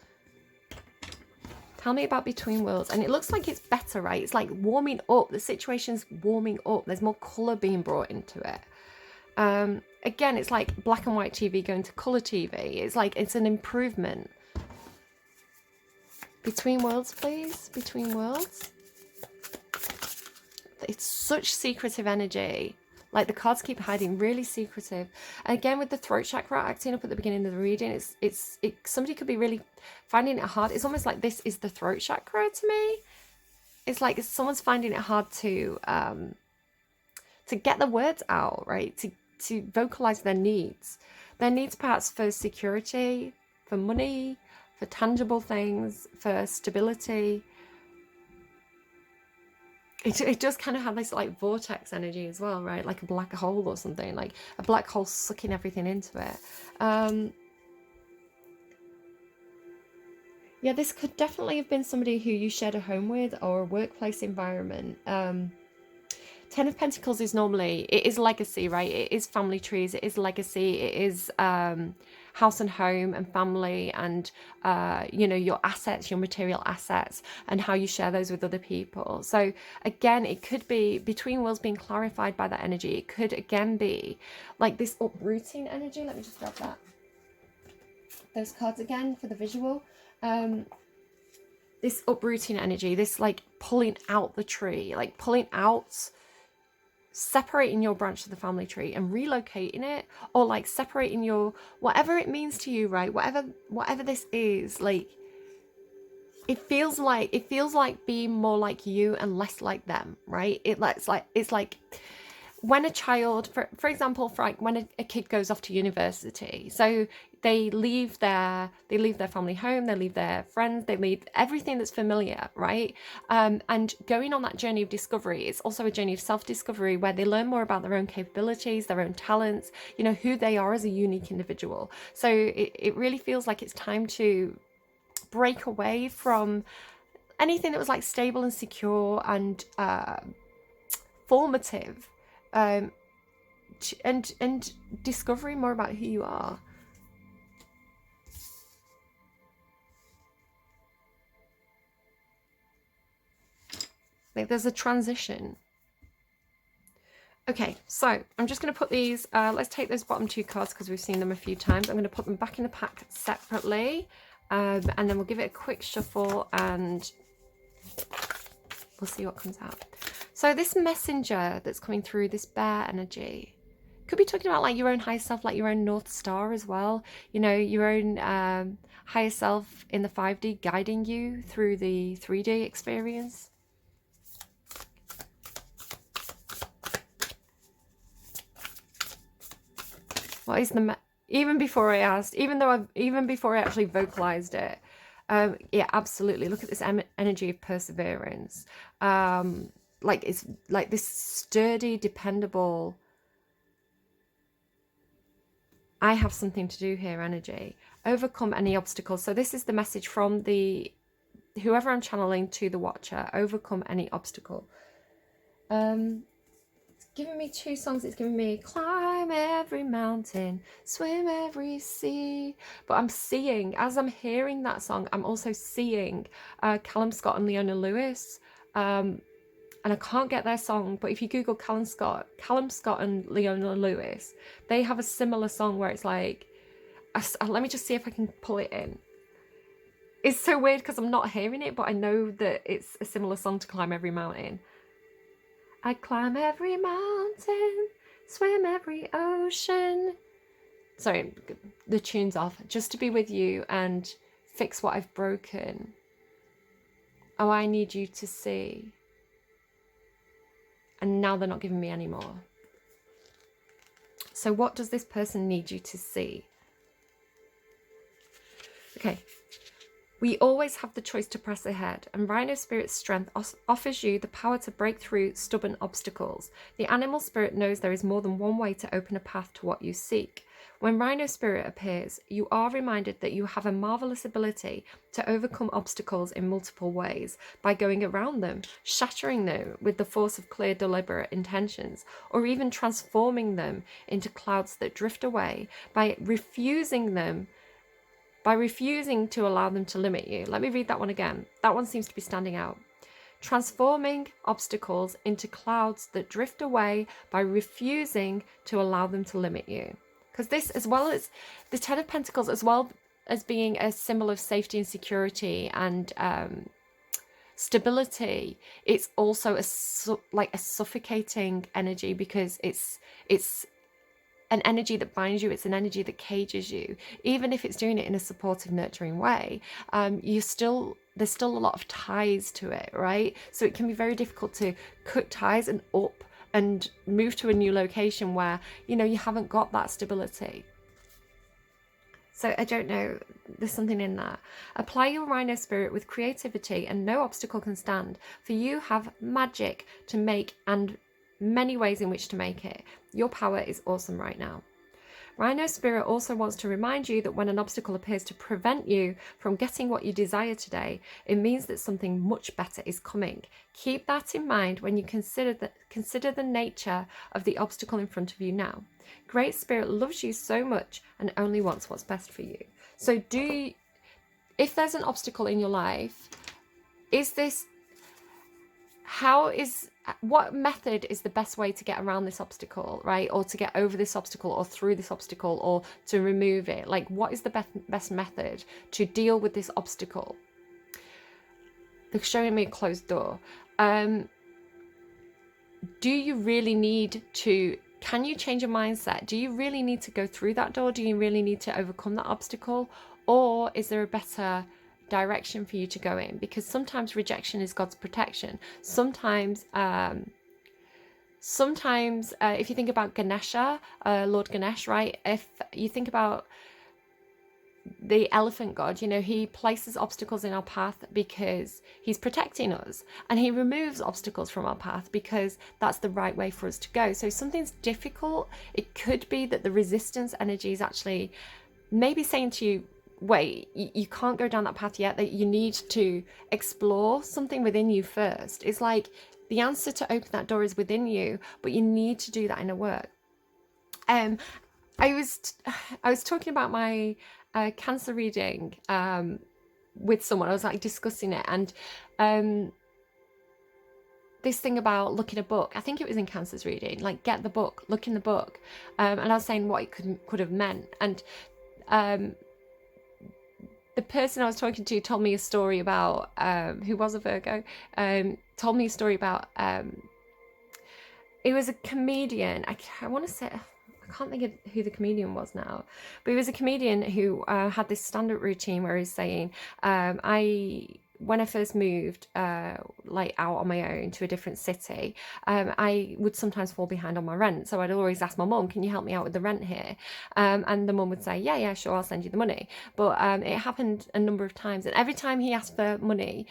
Tell me about Between Worlds. And it looks like it's better, right? It's like warming up. The situation's warming up. There's more colour being brought into it. Again, it's like black and white TV going to colour TV. It's like it's an improvement. Between Worlds, please. Between Worlds. It's such secretive energy. Like the cards keep hiding, really secretive. And again, with the throat chakra acting up at the beginning of the reading, somebody could be really finding it hard. It's almost like this is the throat chakra to me. It's like someone's finding it hard to get the words out, right? To vocalize their needs. Their needs perhaps for security, for money, for tangible things, for stability. It does kind of have this like vortex energy as well, right? Like a black hole or something, like a black hole sucking everything into it. Yeah, this could definitely have been somebody who you shared a home with or a workplace environment. 10 of Pentacles is normally, it is legacy, right? It is family trees, it is legacy, it is house and home and family and, you know, your assets, your material assets, and how you share those with other people. So again, it could be between worlds being clarified by that energy. It could again be like this uprooting energy. Let me just grab that. Those cards again for the visual. This uprooting energy, this like pulling out the tree, like pulling out, separating your branch of the family tree and relocating it, or like separating your, whatever it means to you, right? Whatever this is, like it feels like being more like you and less like them, right? It's like when a child, for example, for like when a kid goes off to university, so they leave their family home, they leave their friends, they leave everything that's familiar, right? And going on that journey of discovery, it's also a journey of self-discovery where they learn more about their own capabilities, their own talents, you know, who they are as a unique individual. So it really feels like it's time to break away from anything that was like stable and secure and formative, and discovering more about who you are. Like there's a transition. Okay, so I'm just going to put these, let's take those bottom two cards because we've seen them a few times. I'm going to put them back in the pack separately, and then we'll give it a quick shuffle and we'll see what comes out. So this messenger that's coming through, this bear energy, could be talking about like your own higher self, like your own North Star as well. You know, your own higher self in the 5D guiding you through the 3D experience. What is the even before I asked, even before I actually vocalized it, yeah, absolutely. Look at this energy of perseverance. Like it's like this sturdy, dependable, I have something to do here energy. Overcome any obstacles. So this is the message from the whoever I'm channeling to the watcher. Overcome any obstacle. It's giving me two songs. It's giving me climb every mountain, swim every sea. But I'm seeing, as I'm hearing that song, I'm also seeing Callum Scott and Leona Lewis. And I can't get their song, but if you Google Callum Scott and Leona Lewis, they have a similar song where it's like, let me just see if I can pull it in. It's so weird because I'm not hearing it, but I know that it's a similar song to Climb Every Mountain. I climb every mountain, swim every ocean. Sorry, the tune's off. Just to be with you and fix what I've broken. Oh, I need you to see. And now they're not giving me any more. So what does this person need you to see? Okay. We always have the choice to press ahead, and Rhino Spirit's strength offers you the power to break through stubborn obstacles. The animal spirit knows there is more than one way to open a path to what you seek. When Rhino Spirit appears, you are reminded that you have a marvelous ability to overcome obstacles in multiple ways by going around them, shattering them with the force of clear, deliberate intentions, or even transforming them into clouds that drift away by refusing to allow them to limit you. Let me read that one again. That one seems to be standing out. Transforming obstacles into clouds that drift away by refusing to allow them to limit you. Because this, as well as the Ten of Pentacles, as well as being a symbol of safety and security and stability, it's also like a suffocating energy, because it's an energy that binds you. It's an energy that cages you. Even if it's doing it in a supportive, nurturing way, there's still a lot of ties to it, right? So it can be very difficult to cut ties and up and move to a new location where, you know, you haven't got that stability. So I don't know, there's something in that. Apply your Rhino Spirit with creativity and no obstacle can stand, for you have magic to make and many ways in which to make it. Your power is awesome right now. Rhino Spirit also wants to remind you that when an obstacle appears to prevent you from getting what you desire today, it means that something much better is coming. Keep that in mind when you consider the nature of the obstacle in front of you now. Great Spirit loves you so much and only wants what's best for you. So if there's an obstacle in your life, what method is the best way to get around this obstacle, right? Or to get over this obstacle, or through this obstacle, or to remove it? Like, what is the best method to deal with this obstacle? They're showing me a closed door. Do you really need to, can you change your mindset? Do you really need to go through that door? Do you really need to overcome that obstacle? Or is there a better direction for you to go in? Because sometimes rejection is God's protection. Sometimes if you think about Ganesha, Lord Ganesh, right? If you think about the elephant god, you know, he places obstacles in our path because he's protecting us, and he removes obstacles from our path because that's the right way for us to go. So if something's difficult, it could be that the resistance energy is actually maybe saying to you, wait, you can't go down that path yet, that you need to explore something within you first. It's like the answer to open that door is within you, but you need to do that inner work. I was talking about my Cancer reading with someone. I was like discussing it, and this thing about looking a book, I think it was in Cancer's reading, like get the book, look in the book, and I was saying what it could have meant, and the person I was talking to told me a story about who was a Virgo, told me a story about it was a comedian. I want to say, I can't think of who the comedian was now, but he was a comedian who had this stand-up routine where he's saying, when I first moved like out on my own to a different city, I would sometimes fall behind on my rent. So I'd always ask my mum, can you help me out with the rent here? And the mum would say, yeah, sure, I'll send you the money. But it happened a number of times. And every time he asked for money,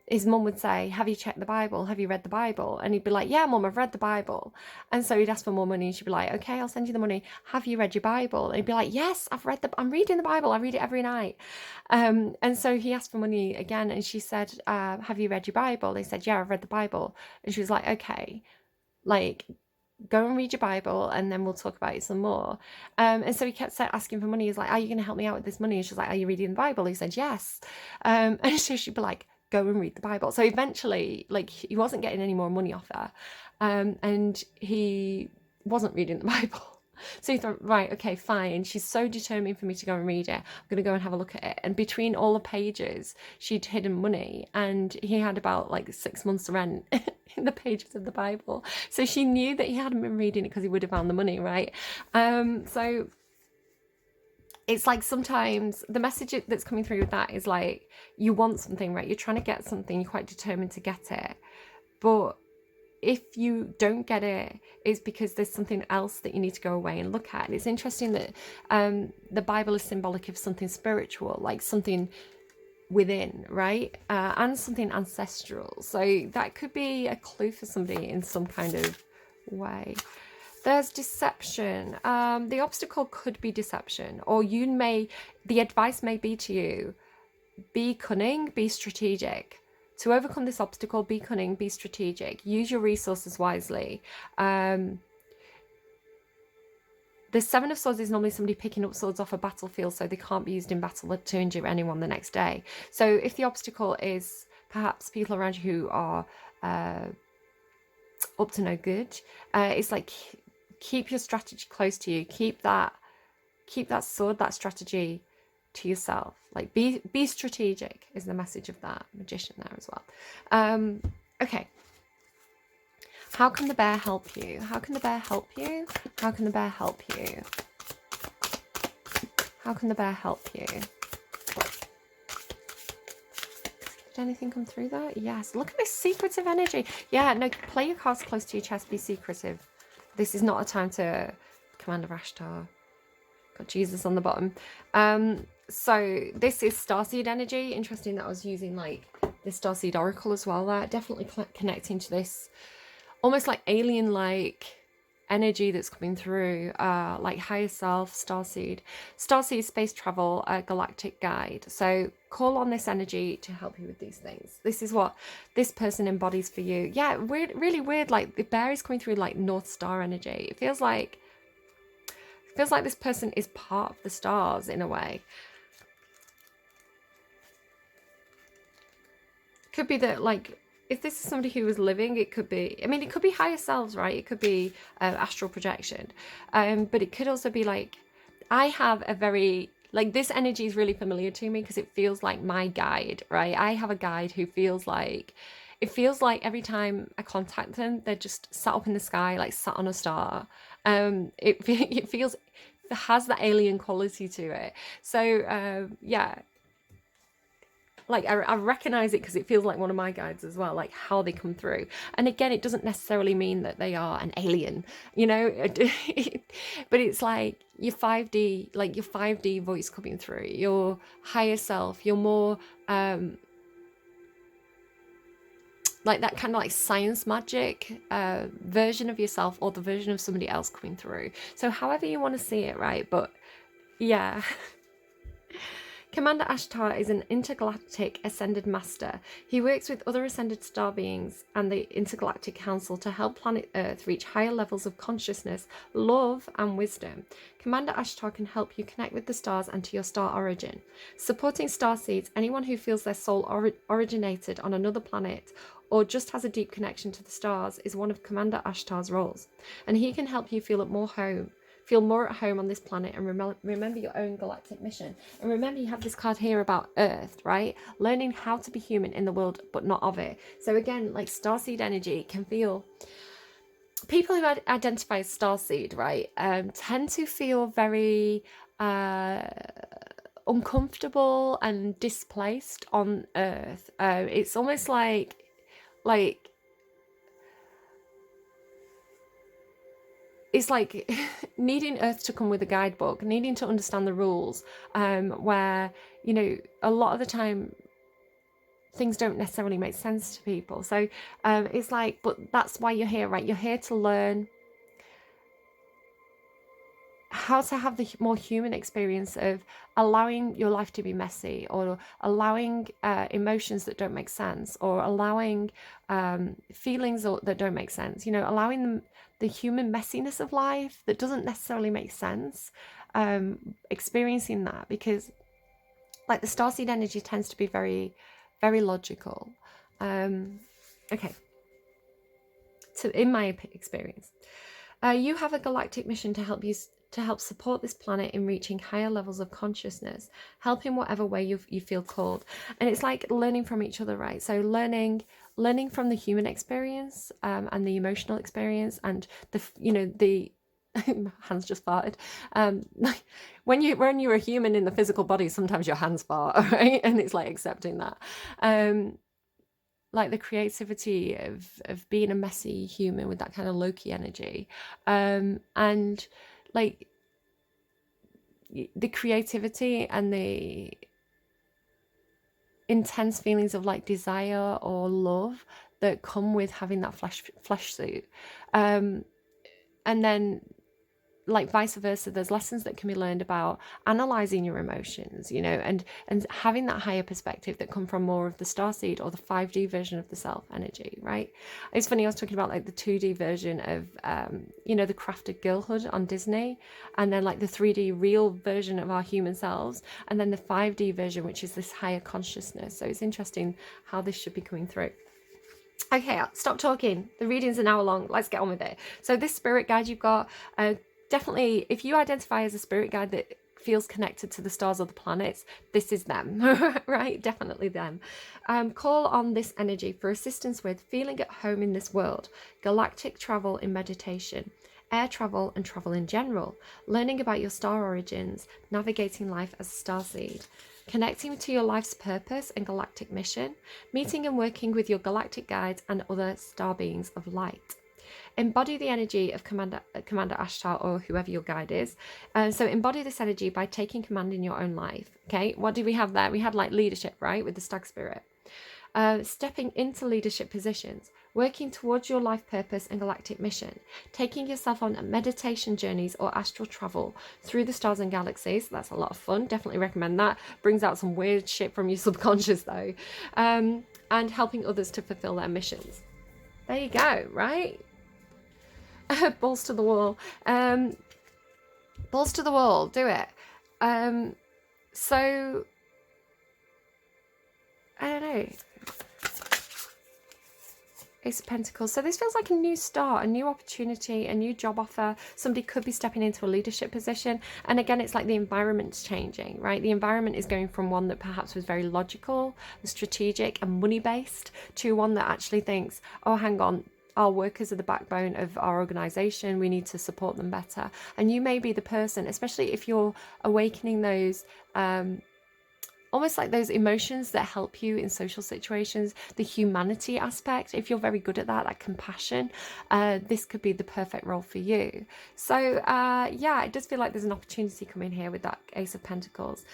his mum would say, have you checked the Bible? Have you read the Bible? And he'd be like, yeah, mum, I've read the Bible. And so he'd ask for more money, and she'd be like, okay, I'll send you the money. Have you read your Bible? And he'd be like, yes, I'm reading the Bible. I read it every night. And so he asked for money again, and she said, have you read your Bible? They said, yeah, I've read the Bible. And she was like, okay, like, go and read your Bible, and then we'll talk about it some more. And so he kept asking for money. He's like, are you going to help me out with this money? And she was like, are you reading the Bible? He said, yes. And so she'd be like, go and read the Bible. So eventually, like, he wasn't getting any more money off her, and he wasn't reading the Bible. So he thought, right, okay, fine, she's so determined for me to go and read it, I'm gonna go and have a look at it. And between all the pages, she'd hidden money, and he had about like 6 months rent in the pages of the Bible. So she knew that he hadn't been reading it because he would have found the money, right? So it's like sometimes the message that's coming through with that is like, you want something, right? You're trying to get something, you're quite determined to get it. But if you don't get it, it's because there's something else that you need to go away and look at. And it's interesting that the Bible is symbolic of something spiritual, like something within, right? And something ancestral. So that could be a clue for somebody in some kind of way. There's deception. The obstacle could be deception, or the advice may be to you, be cunning, be strategic. To overcome this obstacle, be cunning, be strategic. Use your resources wisely. The Seven of Swords is normally somebody picking up swords off a battlefield so they can't be used in battle to injure anyone the next day. So if the obstacle is perhaps people around you who are up to no good, it's like, keep your strategy close to you. Keep that sword, that strategy to yourself. Like, be strategic is the message of that Magician there as well. Okay. How can the bear help you? How can the bear help you? How can the bear help you? How can the bear help you? Did anything come through that? Yes. Look at this secretive energy. Yeah, no, play your cards close to your chest. Be secretive. This is not a time to command a rash star. Got Jesus on the bottom. So this is Starseed energy. Interesting that I was using like the Starseed Oracle as well. That definitely connecting to this almost like alien-like energy that's coming through, like higher self, starseed, space travel, galactic guide. So call on this energy to help you with these things. This is what this person embodies for you. Yeah, weird, really weird. Like the bear is coming through like North Star energy. It feels like this person is part of the stars in a way. Could be that, like, if this is somebody who was living, it could be, I mean, it could be higher selves, right? It could be astral projection. But it could also be like, I have a very, like, this energy is really familiar to me because it feels like my guide, right? I have a guide who feels like, it feels like every time I contact them, they're just sat up in the sky, like sat on a star. It feels, it has that alien quality to it. So yeah, like I recognize it because it feels like one of my guides as well, like how they come through. And again, it doesn't necessarily mean that they are an alien, you know, but it's like your 5D, like your 5D voice coming through, your higher self, your more like that kind of like science magic version of yourself, or the version of somebody else coming through. So however you want to see it, right? But yeah. Commander Ashtar is an intergalactic ascended master. He works with other ascended star beings and the Intergalactic Council to help planet Earth reach higher levels of consciousness, love, and wisdom. Commander Ashtar can help you connect with the stars and to your star origin. Supporting starseeds, anyone who feels their soul originated on another planet or just has a deep connection to the stars is one of Commander Ashtar's roles, and he can help you feel more at home on this planet and remember your own galactic mission. And remember, you have this card here about Earth, right? Learning how to be human in the world, but not of it. So again, like starseed energy can feel, people who identify as starseed, right, tend to feel very uncomfortable and displaced on Earth. It's almost like it's like needing Earth to come with a guidebook, needing to understand the rules, where, you know, a lot of the time things don't necessarily make sense to people. So it's like, but that's why you're here, right? You're here to learn how to have the more human experience of allowing your life to be messy, or allowing emotions that don't make sense, or allowing feelings that don't make sense, you know, allowing the human messiness of life that doesn't necessarily make sense, experiencing that, because like the starseed energy tends to be very, very logical. Okay, so in my experience, you have a galactic mission to help support this planet in reaching higher levels of consciousness, help in whatever way you feel called. And it's like learning from each other, right? So learning from the human experience, and the emotional experience, and the my hands just farted. When you're a human in the physical body, sometimes your hands fart, right? And it's like accepting that. Like the creativity of being a messy human with that kind of Loki energy, and like the creativity and the intense feelings of like desire or love that come with having that flesh suit, and then like vice versa, there's lessons that can be learned about analyzing your emotions, you know, and having that higher perspective that come from more of the starseed or the 5D version of the self energy, right? It's funny, I was talking about like the 2D version of the crafted girlhood on Disney, and then like the 3D real version of our human selves, and then the 5D version, which is this higher consciousness. So it's interesting how this should be coming through. Okay, stop talking. The reading's an hour long. Let's get on with it. So this spirit guide you've got, definitely, if you identify as a spirit guide that feels connected to the stars or the planets, this is them, right? Definitely them. Call on this energy for assistance with feeling at home in this world, galactic travel in meditation, air travel and travel in general, learning about your star origins, navigating life as a starseed, connecting to your life's purpose and galactic mission, meeting and working with your galactic guides and other star beings of light. Embody the energy of Commander Ashtar, or whoever your guide is. So embody this energy by taking command in your own life. Okay, what did we have there? We had like leadership, right, with the stag spirit. Stepping into leadership positions, working towards your life purpose and galactic mission, taking yourself on meditation journeys or astral travel through the stars and galaxies. That's a lot of fun. Definitely recommend that. Brings out some weird shit from your subconscious though. And helping others to fulfill their missions. There you go, right? Balls to the wall. Balls to the wall, do it. So, I don't know. Ace of Pentacles. So this feels like a new start, a new opportunity, a new job offer. Somebody could be stepping into a leadership position. And again, it's like the environment's changing, right? The environment is going from one that perhaps was very logical, strategic and money-based to one that actually thinks, oh, hang on, our workers are the backbone of our organization. We need to support them better. And you may be the person, especially if you're awakening those almost like those emotions that help you in social situations, the humanity aspect. If you're very good at that, like compassion, this could be the perfect role for you. So yeah, it does feel like there's an opportunity coming here with that Ace of Pentacles.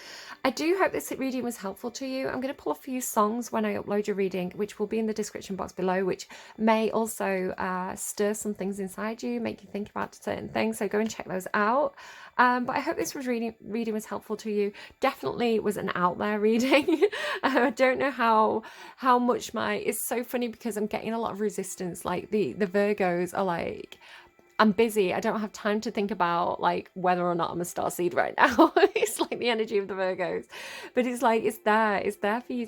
I do hope this reading was helpful to you. I'm going to pull a few songs when I upload your reading, which will be in the description box below, which may also stir some things inside you, make you think about certain things. So go and check those out. But I hope this reading was helpful to you. Definitely was an out there reading. I don't know how much it's so funny because I'm getting a lot of resistance. Like the Virgos are like, I'm busy. I don't have time to think about like whether or not I'm a starseed right now. It's like the energy of the Virgos, but it's like it's there for you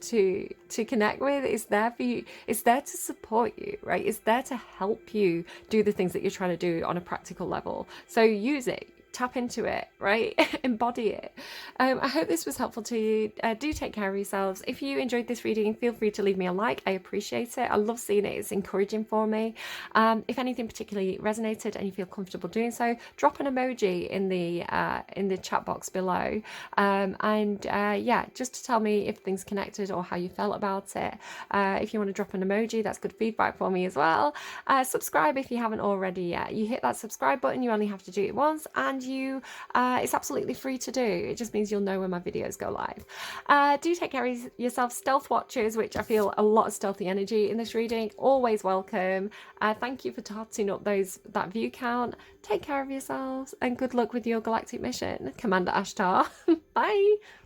to connect with. It's there for you. It's there to support you, right? It's there to help you do the things that you're trying to do on a practical level. So use it. Tap into it, right? Embody it. I hope this was helpful to you. Do take care of yourselves. If you enjoyed this reading, feel free to leave me a like. I appreciate it. I love seeing it. It's encouraging for me. If anything particularly resonated and you feel comfortable doing so, drop an emoji in the chat box below. Yeah, just to tell me if things connected or how you felt about it. If you want to drop an emoji, that's good feedback for me as well. Subscribe if you haven't already yet. You hit that subscribe button. You only have to do it once, and it's absolutely free to do. It just means you'll know when my videos go live. Do take care of yourself, stealth watchers, which I feel a lot of stealthy energy in this reading. Always welcome. Thank you for totting up that view count. Take care of yourselves and good luck with your galactic mission, Commander Ashtar. Bye.